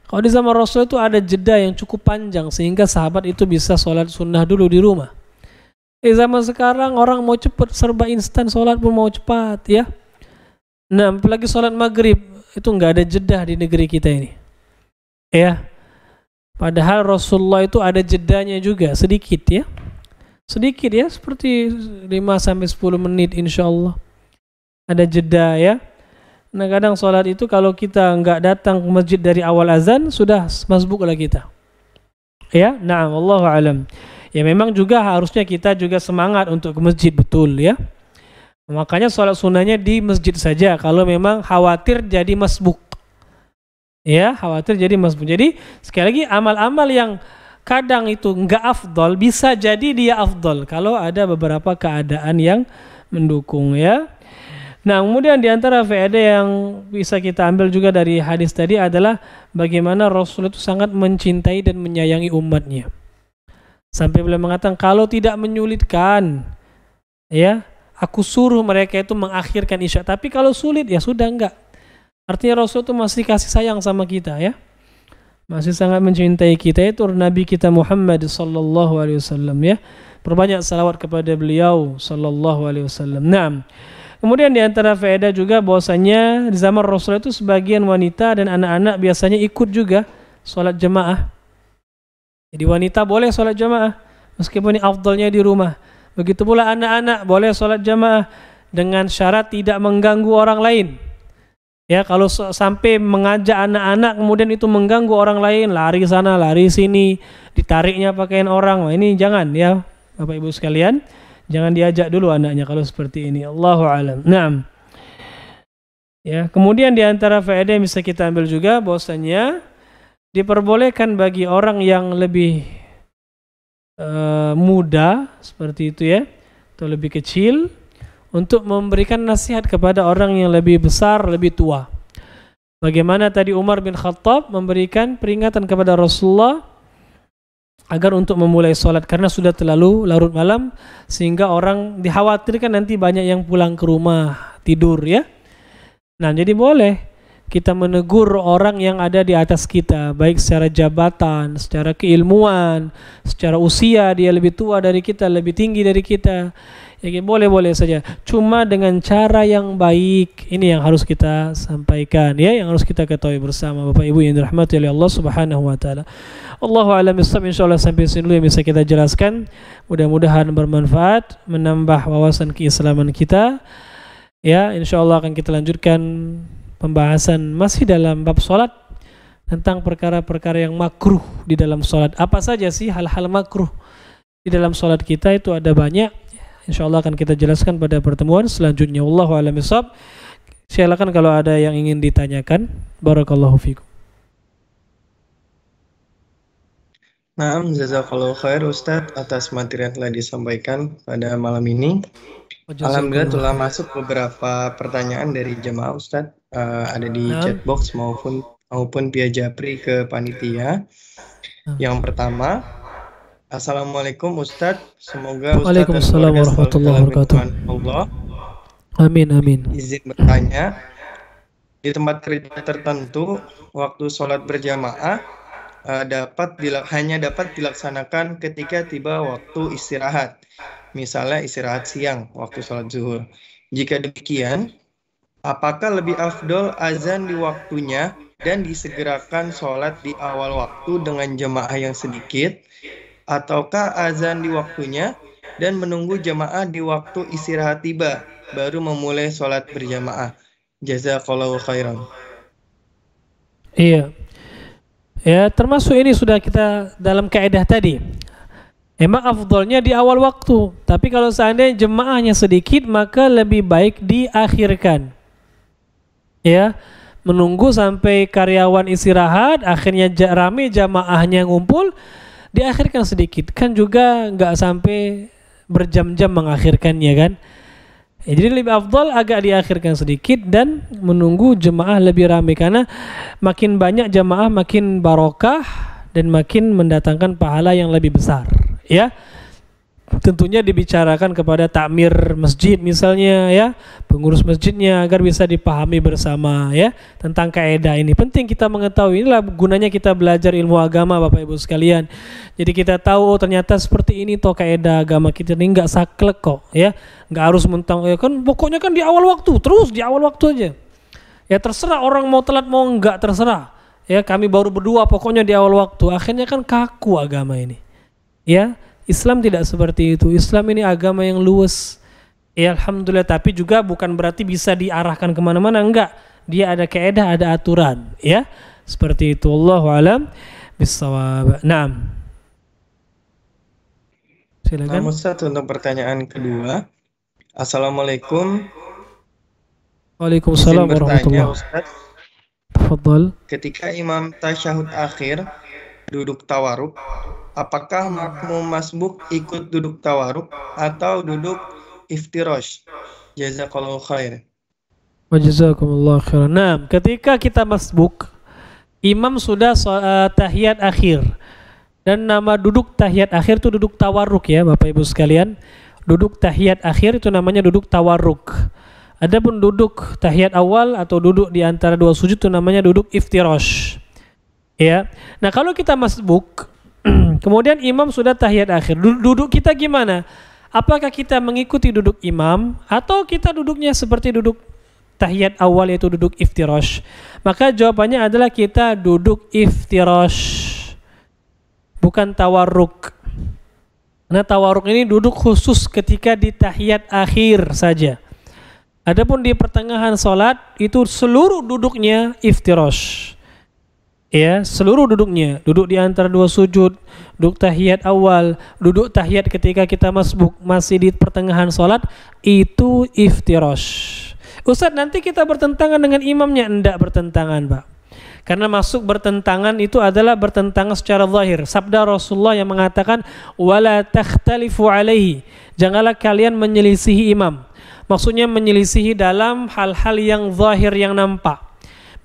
S1: kalau di zaman Rasul itu ada jeda yang cukup panjang sehingga sahabat itu bisa sholat sunnah dulu di rumah. Di zaman sekarang orang mau cepat, serba instan, sholat pun mau cepat, ya. Nah, apalagi sholat maghrib itu nggak ada jeda di negeri kita ini, ya. Padahal Rasulullah itu ada jedanya juga sedikit, ya, sedikit ya, seperti 5-10 menit, insya Allah ada jeda, ya. Nah, kadang sholat itu kalau kita nggak datang ke masjid dari awal azan sudah masbuk lah kita, ya. Nah, wallahu alam. Ya memang juga harusnya kita juga semangat untuk ke masjid, betul ya. Makanya sholat sunnahnya di masjid saja kalau memang khawatir jadi masbuk. Ya, khawatir jadi masbuk. Jadi sekali lagi amal-amal yang kadang itu enggak afdol bisa jadi dia afdol kalau ada beberapa keadaan yang mendukung, ya. Nah, kemudian di antara faedah yang bisa kita ambil juga dari hadis tadi adalah bagaimana Rasul itu sangat mencintai dan menyayangi umatnya. Sampai beliau mengatakan kalau tidak menyulitkan, ya, aku suruh mereka itu mengakhirkan isya. Tapi kalau sulit ya sudah enggak. Artinya Rasul itu masih kasih sayang sama kita, ya. Masih sangat mencintai kita, itu Nabi kita Muhammad sallallahu alaihi wasallam, ya. Perbanyak salawat kepada beliau sallallahu alaihi wasallam. Nah, kemudian di antara faedah juga bahwasanya di zaman Rasul itu sebagian wanita dan anak-anak biasanya ikut juga sholat jemaah. Jadi wanita boleh sholat jamaah meskipun ini afdalnya di rumah. Begitu pula anak-anak boleh sholat jamaah dengan syarat tidak mengganggu orang lain. Ya, kalau sampai mengajak anak-anak kemudian itu mengganggu orang lain, lari sana, lari sini, ditariknya pakaian orang, wah ini jangan, ya Bapak Ibu sekalian, jangan diajak dulu anaknya kalau seperti ini. Allahu a'lam. Naam. Ya, kemudian di antara faedah yang bisa kita ambil juga bahwasanya diperbolehkan bagi orang yang lebih muda seperti itu, ya, atau lebih kecil untuk memberikan nasihat kepada orang yang lebih besar, lebih tua. Bagaimana tadi Umar bin Khattab memberikan peringatan kepada Rasulullah agar untuk memulai sholat karena sudah terlalu larut malam sehingga orang dikhawatirkan nanti banyak yang pulang ke rumah tidur, ya. Nah, jadi boleh kita menegur orang yang ada di atas kita, baik secara jabatan, secara keilmuan, secara usia, dia lebih tua dari kita, lebih tinggi dari kita. Ya, boleh-boleh saja. Cuma dengan cara yang baik. Ini yang harus kita sampaikan, ya, yang harus kita ketahui bersama Bapak Ibu yang dirahmati oleh Allah Subhanahu wa taala. Allahu a'lam bishawab. Insyaallah sampai sini dulu yang bisa kita jelaskan. Mudah-mudahan bermanfaat, menambah wawasan keislaman kita. Ya, insyaallah akan kita lanjutkan pembahasan masih dalam bab sholat tentang perkara-perkara yang makruh di dalam sholat. Apa saja sih hal-hal makruh di dalam sholat kita? Itu ada banyak. InsyaAllah akan kita jelaskan pada pertemuan selanjutnya. Wallahu a'lam bishawab. Silakan kalau ada yang ingin ditanyakan. Barakallahu fikum.
S2: Nah, jazakallahu khair Ustadz atas materi yang telah disampaikan pada malam ini. Alhamdulillah telah masuk beberapa pertanyaan dari jemaah Ustadz, ada di chatbox maupun via japri ke panitia. Yang pertama, Assalamualaikum Ustadz, semoga Ustadz dan keluarga selalu dalam lindungan Allah.
S1: Amin amin.
S2: Izin bertanya, di tempat kerja tertentu waktu sholat berjamaah hanya dapat dilaksanakan ketika tiba waktu istirahat. Misalnya istirahat siang waktu sholat zuhur. Jika demikian, apakah lebih afdol azan di waktunya dan disegerakan sholat di awal waktu dengan jemaah yang sedikit, ataukah azan di waktunya dan menunggu jemaah di waktu istirahat tiba, baru memulai sholat berjamaah? Jazakallahu khairan.
S1: Iya. Ya, termasuk ini sudah kita dalam kaidah tadi. Emang afdolnya di awal waktu, tapi kalau seandainya jemaahnya sedikit maka lebih baik diakhirkan. Ya, menunggu sampai karyawan istirahat, akhirnya rame jamaahnya ngumpul, diakhirkan sedikit. Kan juga nggak sampai berjam-jam mengakhirkannya kan. Ya, jadi lebih afdol agak diakhirkan sedikit dan menunggu jemaah lebih ramai, karena makin banyak jemaah makin barokah dan makin mendatangkan pahala yang lebih besar. Ya, tentunya dibicarakan kepada takmir masjid misalnya, ya, pengurus masjidnya, agar bisa dipahami bersama, ya, tentang kaidah ini. Penting kita mengetahui, inilah gunanya kita belajar ilmu agama Bapak Ibu sekalian. Jadi kita tahu, oh, ternyata seperti ini toh kaidah agama kita ini, nggak saklek kok, ya, nggak harus mentang, ya kan pokoknya kan di awal waktu, terus di awal waktu aja. Ya terserah orang mau telat mau enggak, terserah. Ya, kami baru berdua pokoknya di awal waktu. Akhirnya kan kaku agama ini. Ya, Islam tidak seperti itu. Islam ini agama yang luas. Ya, alhamdulillah, tapi juga bukan berarti bisa diarahkan kemana-mana, enggak. Dia ada kaidah, ada aturan, ya. Seperti itu. Allahu a'lam bissawab. Naam. Silakan.
S2: Ustaz, untuk pertanyaan kedua. Assalamualaikum.
S1: Waalaikumsalam
S2: Izin bertanya,
S1: warahmatullahi.
S2: Ustaz.
S1: Tafadhal.
S2: Ketika imam tasyahud akhir duduk tawaruk, apakah makmum masbuk ikut duduk tawaruk atau duduk iftirash? Jazakallahu khair.
S1: Wa jazakumullah khairan. Nah, ketika kita masbuk, imam sudah tahiyat akhir. Dan nama duduk tahiyat akhir itu duduk tawarruk, ya Bapak Ibu sekalian. Duduk tahiyat akhir itu namanya duduk tawarruk. Adapun duduk tahiyat awal atau duduk di antara dua sujud itu namanya duduk iftirash. Ya. Nah, kalau kita masbuk kemudian imam sudah tahiyat akhir, duduk kita gimana? Apakah kita mengikuti duduk imam atau kita duduknya seperti duduk tahiyat awal, yaitu duduk iftirash? Maka jawabannya adalah kita duduk iftirash, bukan tawarruk. Karena tawarruk ini duduk khusus ketika di tahiyat akhir saja. Adapun di pertengahan salat itu seluruh duduknya iftirash. Ya, seluruh duduknya, duduk di antara dua sujud, duduk tahiyat awal, duduk tahiyat ketika kita masbuk, masih di pertengahan salat, itu iftirash. Ustaz, nanti kita bertentangan dengan imamnya? Enggak bertentangan, Pak. Karena masuk bertentangan itu adalah bertentangan secara zahir. Sabda Rasulullah yang mengatakan wala takhtalifu alaihi, janganlah kalian menyelisihi imam. Maksudnya menyelisihi dalam hal-hal yang zahir, yang nampak.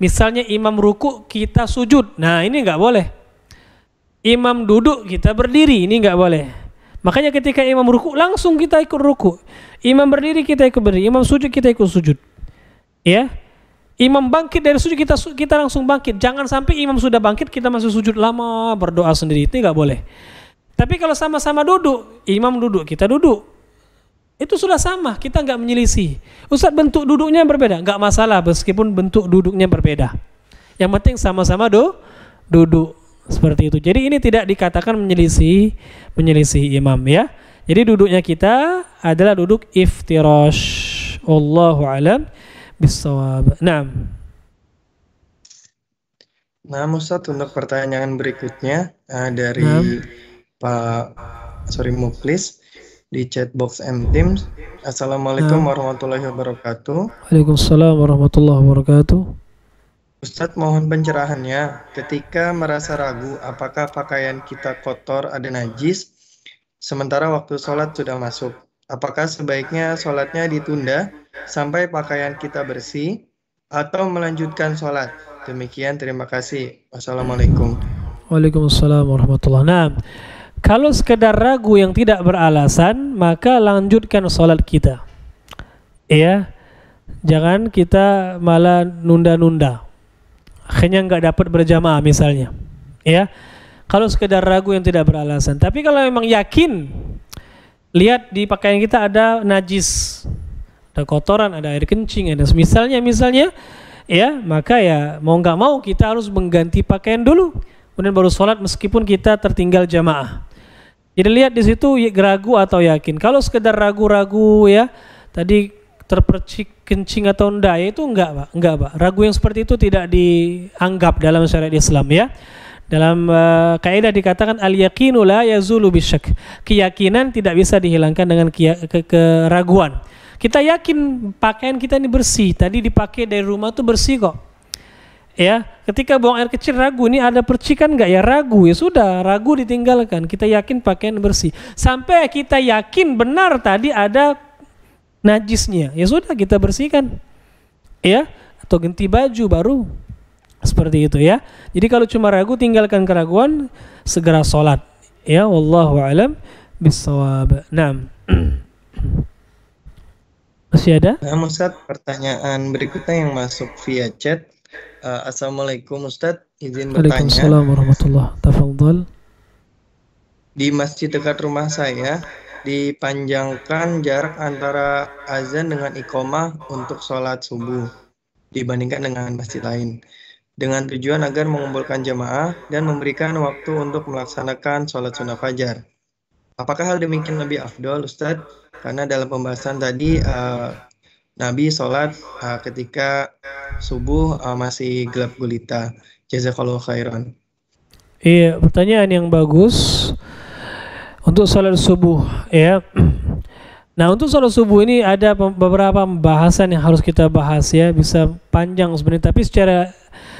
S1: Misalnya imam ruku, kita sujud. Nah, ini enggak boleh. Imam duduk, kita berdiri. Ini enggak boleh. Makanya ketika imam ruku, langsung kita ikut ruku. Imam berdiri, kita ikut berdiri. Imam sujud, kita ikut sujud. Ya. Imam bangkit dari sujud, kita langsung bangkit. Jangan sampai imam sudah bangkit, kita masih sujud lama, berdoa sendiri. Itu enggak boleh. Tapi kalau sama-sama duduk, imam duduk, kita duduk. Itu sudah sama, kita nggak menyelisih. Ustaz, bentuk duduknya berbeda, nggak masalah meskipun bentuk duduknya berbeda. Yang penting sama-sama duduk seperti itu. Jadi ini tidak dikatakan menyelisih imam, ya. Jadi duduknya kita adalah duduk iftirash. Wallahu a'lam bissawab. Naam.
S2: Nah, Ustaz, untuk pertanyaan berikutnya dari Pak Muklis di chatbox M-Teams. Assalamualaikum warahmatullahi wabarakatuh.
S1: Waalaikumsalam warahmatullahi wabarakatuh.
S2: Ustadz, mohon pencerahannya. Ketika merasa ragu apakah pakaian kita kotor, ada najis, sementara waktu sholat sudah masuk, apakah sebaiknya sholatnya ditunda sampai pakaian kita bersih atau melanjutkan sholat? Demikian, terima kasih. Wassalamualaikum.
S1: Waalaikumsalam warahmatullahi wabarakatuh. Kalau sekedar ragu yang tidak beralasan, maka lanjutkan sholat kita. Ya, jangan kita malah nunda-nunda. Akhirnya nggak dapat berjamaah misalnya. Ya, kalau sekedar ragu yang tidak beralasan. Tapi kalau memang yakin, lihat di pakaian kita ada najis, ada kotoran, ada air kencing, ada misalnya, ya maka ya mau nggak mau kita harus mengganti pakaian dulu, kemudian baru sholat meskipun kita tertinggal jamaah. Jadi lihat di situ ragu atau yakin. Kalau sekedar ragu-ragu ya, tadi terpercik kencing atau enggak, ya itu enggak Pak. Ragu yang seperti itu tidak dianggap dalam syariat Islam ya. Dalam kaidah dikatakan al-yaqinu la yazulu bisyak. Keyakinan tidak bisa dihilangkan dengan keraguan. Kita yakin pakaian kita ini bersih, tadi dipakai dari rumah tuh bersih kok. Ya, ketika buang air kecil ragu ini ada percikan enggak ya, ragu, ya sudah, ragu ditinggalkan. Kita yakin pakaian bersih. Sampai kita yakin benar tadi ada najisnya, ya sudah kita bersihkan. Ya, atau ganti baju baru. Seperti itu ya. Jadi kalau cuma ragu tinggalkan keraguan, segera sholat. Ya, wallahu alam bissawab. Naam. Masih ada?
S2: Nah, Ustadz, pertanyaan berikutnya yang masuk via chat. Assalamualaikum Ustadz, izin bertanya.
S1: Waalaikumsalam warahmatullahi wabarakatuh.
S2: Di masjid dekat rumah saya dipanjangkan jarak antara azan dengan iqomah untuk sholat subuh dibandingkan dengan masjid lain, dengan tujuan agar mengumpulkan jamaah dan memberikan waktu untuk melaksanakan sholat sunnah fajar. Apakah hal demikian lebih afdol Ustadz? Karena dalam pembahasan tadi Nabi sholat ketika subuh masih gelap gulita. Jazakallahu khairan.
S1: Iya, pertanyaan yang bagus untuk sholat subuh ya. Nah, untuk sholat subuh ini ada beberapa pembahasan yang harus kita bahas ya, bisa panjang sebenarnya, tapi secara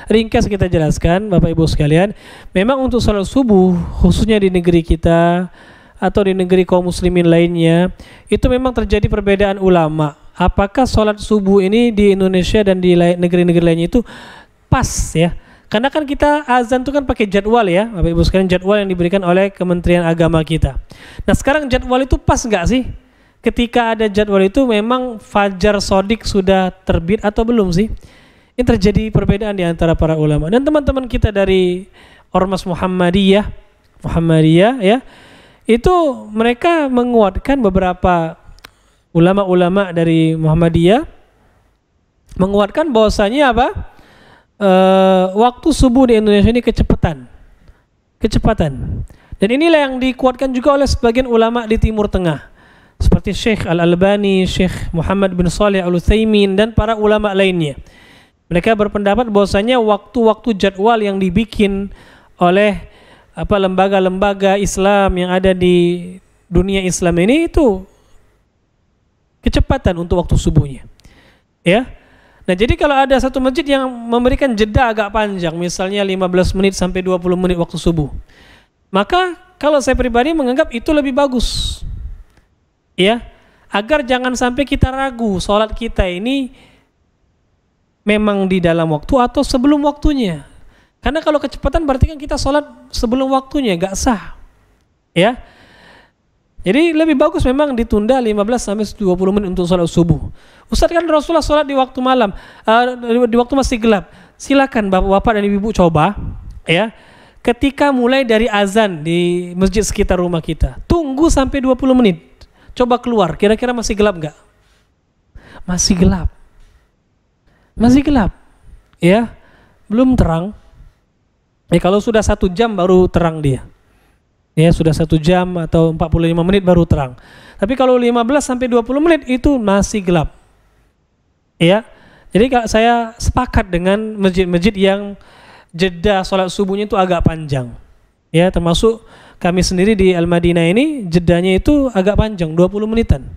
S1: ringkas kita jelaskan Bapak Ibu sekalian. Memang untuk sholat subuh khususnya di negeri kita atau di negeri kaum muslimin lainnya, itu memang terjadi perbedaan ulama. Apakah sholat subuh ini di Indonesia dan di negeri-negeri lainnya itu pas ya? Karena kan kita azan itu kan pakai jadwal ya, Bapak Ibu sekalian, jadwal yang diberikan oleh Kementerian Agama kita. Nah sekarang jadwal itu pas nggak sih? Ketika ada jadwal itu memang fajar sodik sudah terbit atau belum sih? Ini terjadi perbedaan di antara para ulama. Dan teman-teman kita dari Ormas Muhammadiyah ya, itu mereka menguatkan, beberapa ulama-ulama dari Muhammadiyah menguatkan bahwasanya apa? Waktu subuh di Indonesia ini kecepatan. Dan inilah yang dikuatkan juga oleh sebagian ulama di Timur Tengah, seperti Syekh Al-Albani, Syekh Muhammad bin Shalih Al-Utsaimin dan para ulama lainnya. Mereka berpendapat bahwasanya waktu-waktu jadwal yang dibikin oleh lembaga-lembaga Islam yang ada di dunia Islam ini itu kecepatan untuk waktu subuhnya. Ya. Nah, jadi kalau ada satu masjid yang memberikan jeda agak panjang, misalnya 15 menit sampai 20 menit waktu subuh, maka kalau saya pribadi menganggap itu lebih bagus. Ya, agar jangan sampai kita ragu sholat kita ini memang di dalam waktu atau sebelum waktunya. Karena kalau kecepatan berarti kan kita sholat sebelum waktunya, gak sah. Ya. Jadi lebih bagus memang ditunda 15 sampai 20 menit untuk sholat subuh. Ustaz, kan Rasulullah sholat di waktu malam, di waktu masih gelap. Silakan bapak-bapak dan ibu-ibu coba ya. Ketika mulai dari azan di masjid sekitar rumah kita, tunggu sampai 20 menit. Coba keluar, kira-kira masih gelap enggak? Masih gelap. Masih gelap. Ya, belum terang. Kalau sudah 1 jam baru terang dia. Ya, sudah 1 jam atau 45 menit baru terang. Tapi kalau 15 sampai 20 menit itu masih gelap. Ya. Jadi saya sepakat dengan masjid-masjid yang jeda sholat subuhnya itu agak panjang. Ya, termasuk kami sendiri di Al-Madinah ini jedanya itu agak panjang, 20 menitan.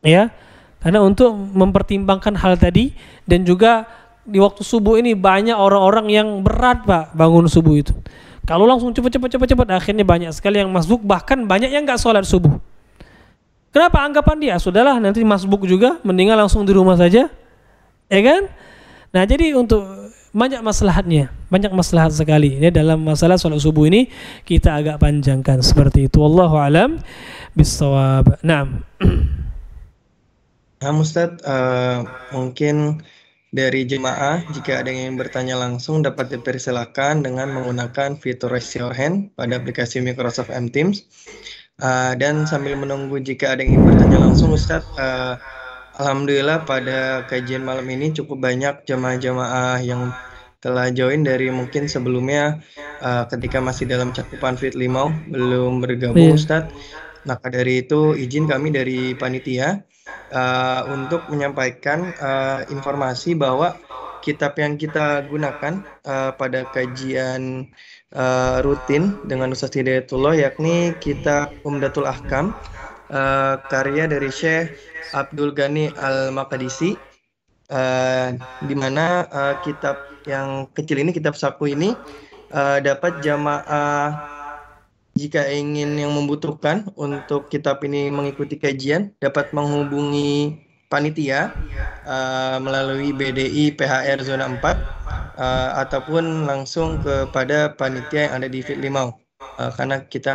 S1: Ya. Karena untuk mempertimbangkan hal tadi, dan juga di waktu subuh ini banyak orang-orang yang berat Pak bangun subuh itu. Kalau langsung cepat, akhirnya banyak sekali yang masbuk, bahkan banyak yang nggak sholat subuh. Kenapa? Anggapan dia, sudahlah nanti masbuk juga, mendingan langsung di rumah saja, ya kan? Nah, jadi untuk banyak maslahat sekali. Ya, dalam masalah sholat subuh ini kita agak panjangkan seperti itu. Wallahu alam bissawab. Naam.
S2: Nah, Ustadz, mungkin dari jemaah, jika ada yang ingin bertanya langsung dapat dipersilakan dengan menggunakan fitur Raise Your Hand pada aplikasi Microsoft Teams. Dan sambil menunggu jika ada yang ingin bertanya langsung, Ustadz, Alhamdulillah pada kajian malam ini cukup banyak jemaah-jemaah yang telah join dari mungkin sebelumnya ketika masih dalam cakupan Fit Limau belum bergabung
S1: Iya.
S2: Ustadz. Maka dari itu izin kami dari panitia untuk menyampaikan informasi bahwa kitab yang kita gunakan pada kajian rutin dengan Ustadz Hidayatullah yakni kitab Umdatul Ahkam karya dari Syekh Abdul Ghani Al-Maqdisi di mana kitab yang kecil ini, kitab saku ini dapat jamaah jika ingin yang membutuhkan untuk kitab ini mengikuti kajian dapat menghubungi panitia melalui BDI PHR Zona 4 ataupun langsung kepada panitia yang ada di Fit Limau karena kita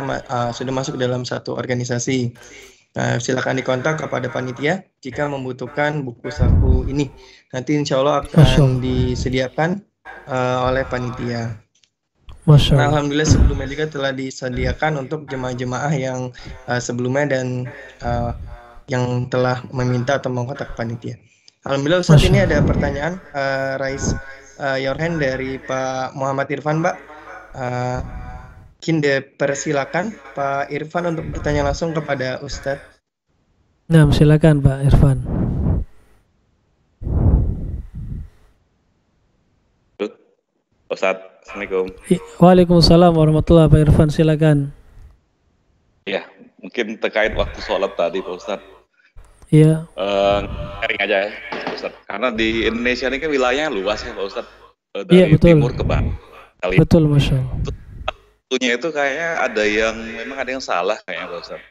S2: sudah masuk dalam satu organisasi. Silakan dikontak kepada panitia jika membutuhkan buku saku ini. Nanti insya Allah akan disediakan oleh panitia.
S1: Masya
S2: Nah,
S1: Allah.
S2: alhamdulillah sebelumnya juga telah disediakan untuk jemaah-jemaah yang sebelumnya dan yang telah meminta atau mengkontak panitia. Alhamdulillah Ustadz ini ada pertanyaan raise your hand dari Pak Muhammad Irfan, Pak. Mungkin dipersilakan Pak Irfan untuk bertanya langsung kepada Ustadz.
S1: Nah, silakan Pak Irfan.
S3: Ustadz, Assalamualaikum.
S1: Waalaikumsalam warahmatullahi wabarakatuh. Pak Irfan, silakan.
S3: Ya, mungkin terkait waktu sholat tadi Pak Ustadz.
S1: Iya.
S3: Sharing aja ya Pak Ustadz. Karena di Indonesia ini kan wilayahnya luas ya Pak Ustadz.
S1: Iya,
S3: Dari
S1: betul.
S3: timur ke barat.
S1: Betul, Masya Allah.
S3: Waktunya itu kayaknya ada yang memang ada yang salah kayaknya Pak Ustadz.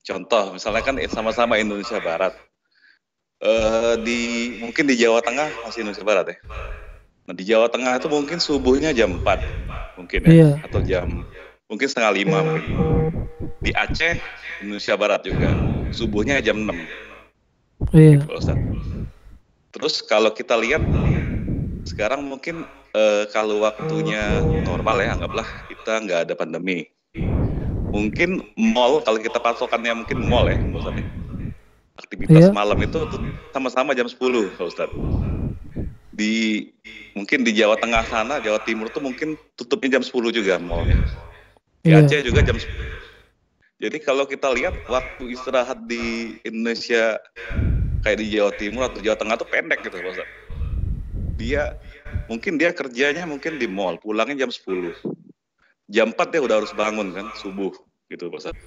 S3: Contoh, misalnya kan sama-sama Indonesia Barat. Mungkin di Jawa Tengah masih Indonesia Barat ya. Nah di Jawa Tengah itu mungkin subuhnya jam 4 mungkin ya,
S1: Iya.
S3: atau mungkin setengah 5 mungkin. Di Aceh Indonesia Barat juga subuhnya jam 6
S1: Iya.
S3: Pak Ustadz. Terus kalau kita lihat sekarang mungkin kalau waktunya normal ya, anggaplah kita nggak ada pandemi. Mungkin mall, kalau kita patokannya mungkin mall ya Pak Ustadz. Aktivitas malam itu sama-sama jam 10 Pak Ustadz. Mungkin di Jawa Tengah sana, Jawa Timur tuh mungkin tutupnya jam 10 juga mallnya. Di Aceh juga jam 10. Jadi kalau kita lihat waktu istirahat di Indonesia kayak di Jawa Timur atau Jawa Tengah tuh pendek gitu Pak Ustadz. Mungkin dia kerjanya mungkin di mall, pulangnya jam 10. Jam 4 dia udah harus bangun kan, subuh gitu Pak Ustadz.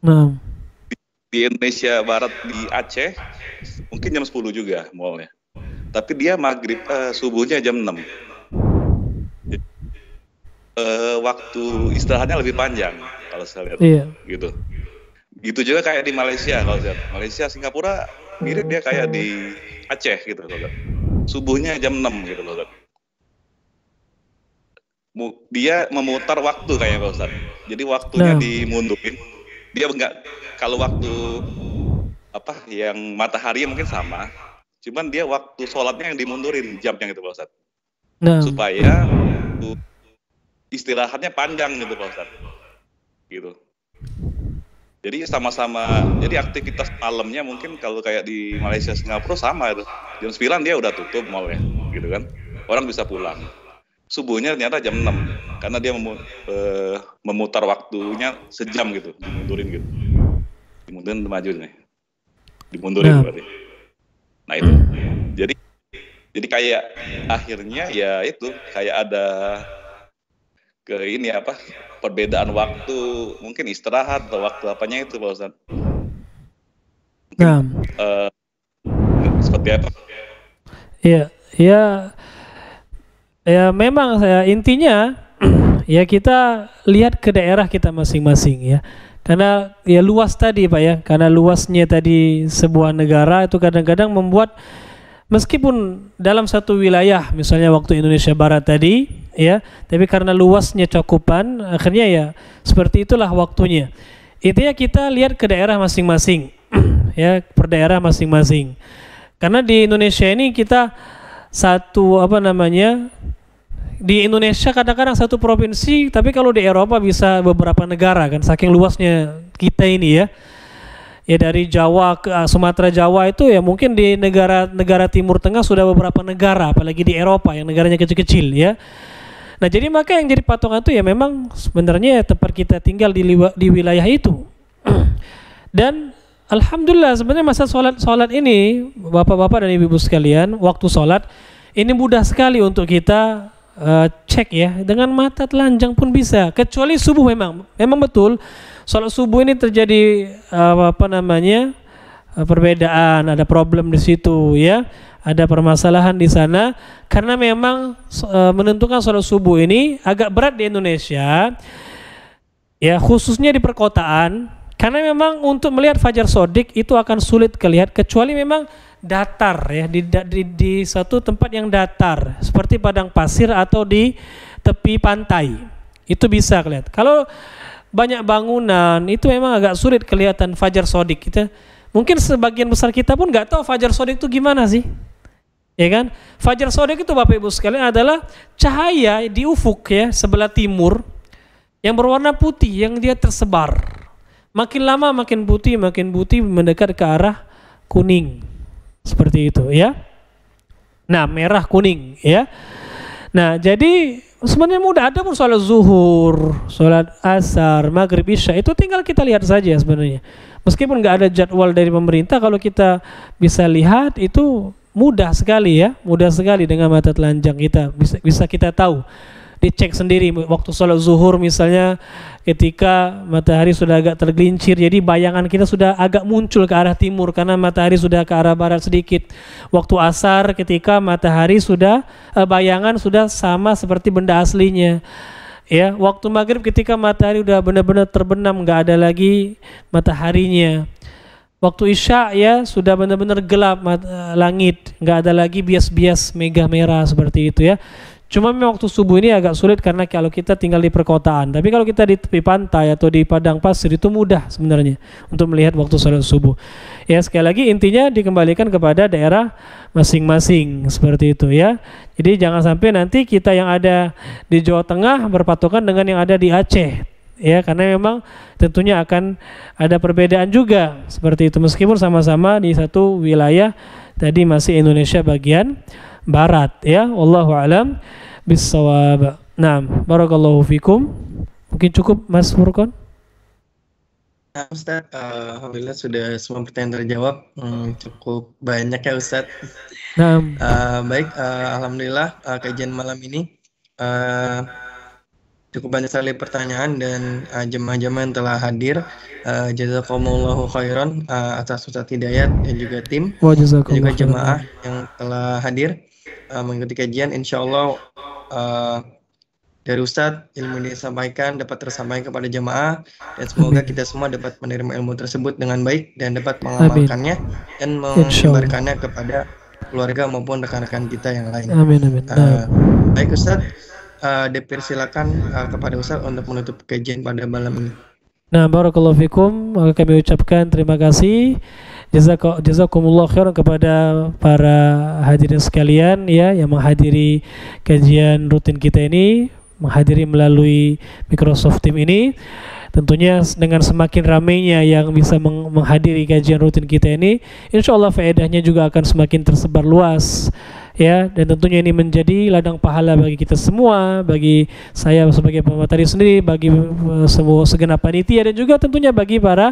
S1: Nah.
S3: Di Indonesia Barat, di Aceh mungkin jam 10 juga mallnya. Tapi dia maghrib subuhnya jam 6. Waktu istirahatnya lebih panjang kalau saya lihat.
S1: Iya.
S3: Gitu juga kayak di Malaysia kalau lihat. Malaysia, Singapura mirip dia kayak di Aceh gitu kalau lihat. Subuhnya jam 6 gitu loh. Dia memutar waktu kayaknya Pak Ustadz. Jadi waktunya dimundurin. Dia enggak, kalau waktu yang matahari mungkin sama. Cuman dia waktu sholatnya yang dimundurin jamnya gitu Pak Ustadz. Supaya istirahatnya panjang gitu Pak Ustadz. Gitu. Jadi sama-sama, jadi aktivitas malamnya mungkin kalau kayak di Malaysia, Singapura sama itu. Jam 9 dia udah tutup mallnya, gitu kan. Orang bisa pulang. Subuhnya ternyata jam 6, karena dia memutar waktunya sejam gitu, dimundurin gitu. Dimundurin maju nih. Dimundurin berarti. Nah itu. Jadi kayak akhirnya ya itu, kayak ada perbedaan waktu, mungkin istirahat atau waktu apanya itu Pak Ustadz. Seperti apa?
S1: Ya memang intinya ya kita lihat ke daerah kita masing-masing ya. Karena ya luas tadi Pak ya, karena luasnya tadi sebuah negara itu kadang-kadang membuat meskipun dalam satu wilayah misalnya waktu Indonesia Barat tadi ya, tapi karena luasnya cakupan akhirnya ya seperti itulah waktunya. Intinya kita lihat ke daerah masing-masing ya, per daerah masing-masing. Karena di Indonesia ini kita di Indonesia kadang-kadang satu provinsi, tapi kalau di Eropa bisa beberapa negara kan, saking luasnya kita ini ya. ya dari Jawa ke Sumatera Jawa itu ya mungkin di negara Timur Tengah sudah beberapa negara, apalagi di Eropa yang negaranya kecil-kecil ya. Nah jadi maka yang jadi patokan itu ya memang sebenarnya tempat kita tinggal di wilayah itu. Dan alhamdulillah sebenarnya masa sholat ini bapak-bapak dan ibu-ibu sekalian, waktu sholat ini mudah sekali untuk kita cek ya, dengan mata telanjang pun bisa, kecuali subuh memang betul sholat subuh ini terjadi perbedaan, ada problem di situ ya. Ada permasalahan di sana karena memang menentukan sholat subuh ini agak berat di Indonesia ya, khususnya di perkotaan, karena memang untuk melihat fajar sodik itu akan sulit kelihatan kecuali memang datar ya, di satu tempat yang datar seperti padang pasir atau di tepi pantai itu bisa kelihatan. Kalau banyak bangunan itu memang agak sulit kelihatan fajar sodik. Mungkin sebagian besar kita pun nggak tahu fajar sodik itu gimana sih. Ya kan? Fajar sodik itu Bapak Ibu sekalian adalah cahaya di ufuk ya, sebelah timur yang berwarna putih yang dia tersebar. Makin lama makin putih mendekat ke arah kuning. Seperti itu ya. Nah, merah kuning ya. Nah, jadi sebenarnya mudah, ada pun sholat zuhur, sholat asar, maghrib, isya itu tinggal kita lihat saja sebenarnya. Meskipun nggak ada jadwal dari pemerintah, kalau kita bisa lihat itu mudah sekali ya, mudah sekali dengan mata telanjang kita bisa kita tahu. Dicek sendiri waktu sholat zuhur misalnya, ketika matahari sudah agak tergelincir, jadi bayangan kita sudah agak muncul ke arah timur karena matahari sudah ke arah barat sedikit. Waktu asar ketika matahari sudah bayangan sudah sama seperti benda aslinya. Ya, waktu maghrib ketika matahari udah benar-benar terbenam, nggak ada lagi mataharinya. Waktu isya ya sudah benar-benar gelap langit, nggak ada lagi bias-bias mega merah seperti itu ya. Cuma memang waktu subuh ini agak sulit karena kalau kita tinggal di perkotaan. Tapi kalau kita di tepi pantai atau di padang pasir itu mudah sebenarnya untuk melihat waktu sholat subuh. Ya sekali lagi intinya dikembalikan kepada daerah masing-masing seperti itu ya. Jadi jangan sampai nanti kita yang ada di Jawa Tengah berpatokan dengan yang ada di Aceh. Ya, karena memang tentunya akan ada perbedaan juga seperti itu, meskipun sama-sama di satu wilayah tadi masih Indonesia bagian barat ya. Wallahu alam bissawab. Nah, barakallahu fikum. Mungkin cukup Mas Furqan.
S2: Nah, Ustaz, alhamdulillah sudah semua pertanyaan terjawab. Cukup banyak ya Ustaz.
S1: Nah,
S2: baik, alhamdulillah kajian malam ini cukup banyak sekali pertanyaan dan jemaah-jemaah yang telah hadir. Jazakumullahu khairan atas Ustaz Hidayat dan juga tim dan juga jemaah yang telah hadir mengikuti kajian. Insya Allah dari Ustadz ilmu yang disampaikan dapat tersampaikan kepada jemaah, dan semoga kita semua dapat menerima ilmu tersebut dengan baik dan dapat mengamalkannya dan menyebarkannya kepada keluarga maupun rekan-rekan kita yang lain.
S1: Amin.
S2: Baik Ustadz, dipersilakan kepada Ustadz untuk menutup kajian pada malam ini.
S1: Nah, barakallahu fikum. Kami ucapkan terima kasih, jazakumullah khairan kepada para hadirin sekalian ya yang menghadiri kajian rutin kita ini, menghadiri melalui Microsoft Teams ini. Tentunya dengan semakin ramainya yang bisa menghadiri kajian rutin kita ini, insya Allah faedahnya juga akan semakin tersebar luas ya, dan tentunya ini menjadi ladang pahala bagi kita semua, bagi saya sebagai pemateri sendiri, bagi semua segenap panitia, dan juga tentunya bagi para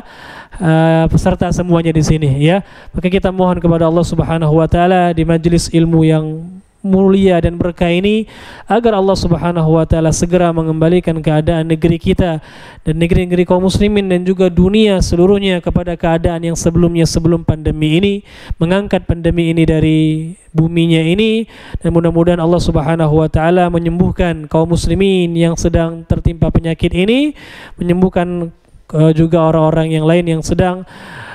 S1: peserta semuanya di sini ya. Maka kita mohon kepada Allah Subhanahu wa taala di majelis ilmu yang mulia dan berkah ini, agar Allah Subhanahu wa taala segera mengembalikan keadaan negeri kita dan negeri-negeri kaum muslimin dan juga dunia seluruhnya kepada keadaan yang sebelumnya sebelum pandemi ini, mengangkat pandemi ini dari buminya ini, dan mudah-mudahan Allah Subhanahu wa taala menyembuhkan kaum muslimin yang sedang tertimpa penyakit ini, menyembuhkan juga orang-orang yang lain yang sedang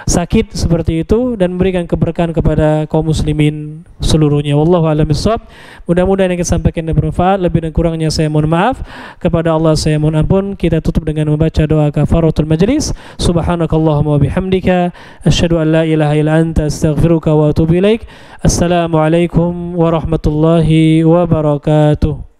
S1: sakit seperti itu, dan memberikan keberkahan kepada kaum muslimin seluruhnya. Wallahu a'lam bishawab. Mudah-mudahan yang kita sampaikan bermanfaat. Lebih dan kurangnya saya mohon maaf. Kepada Allah saya mohon ampun. Kita tutup dengan membaca doa kafaratul majlis. Subhanakallahumma wa bihamdika asyhadu an la ilaha illa anta astaghfiruka wa atubu ilaik. Assalamualaikum warahmatullahi wabarakatuh.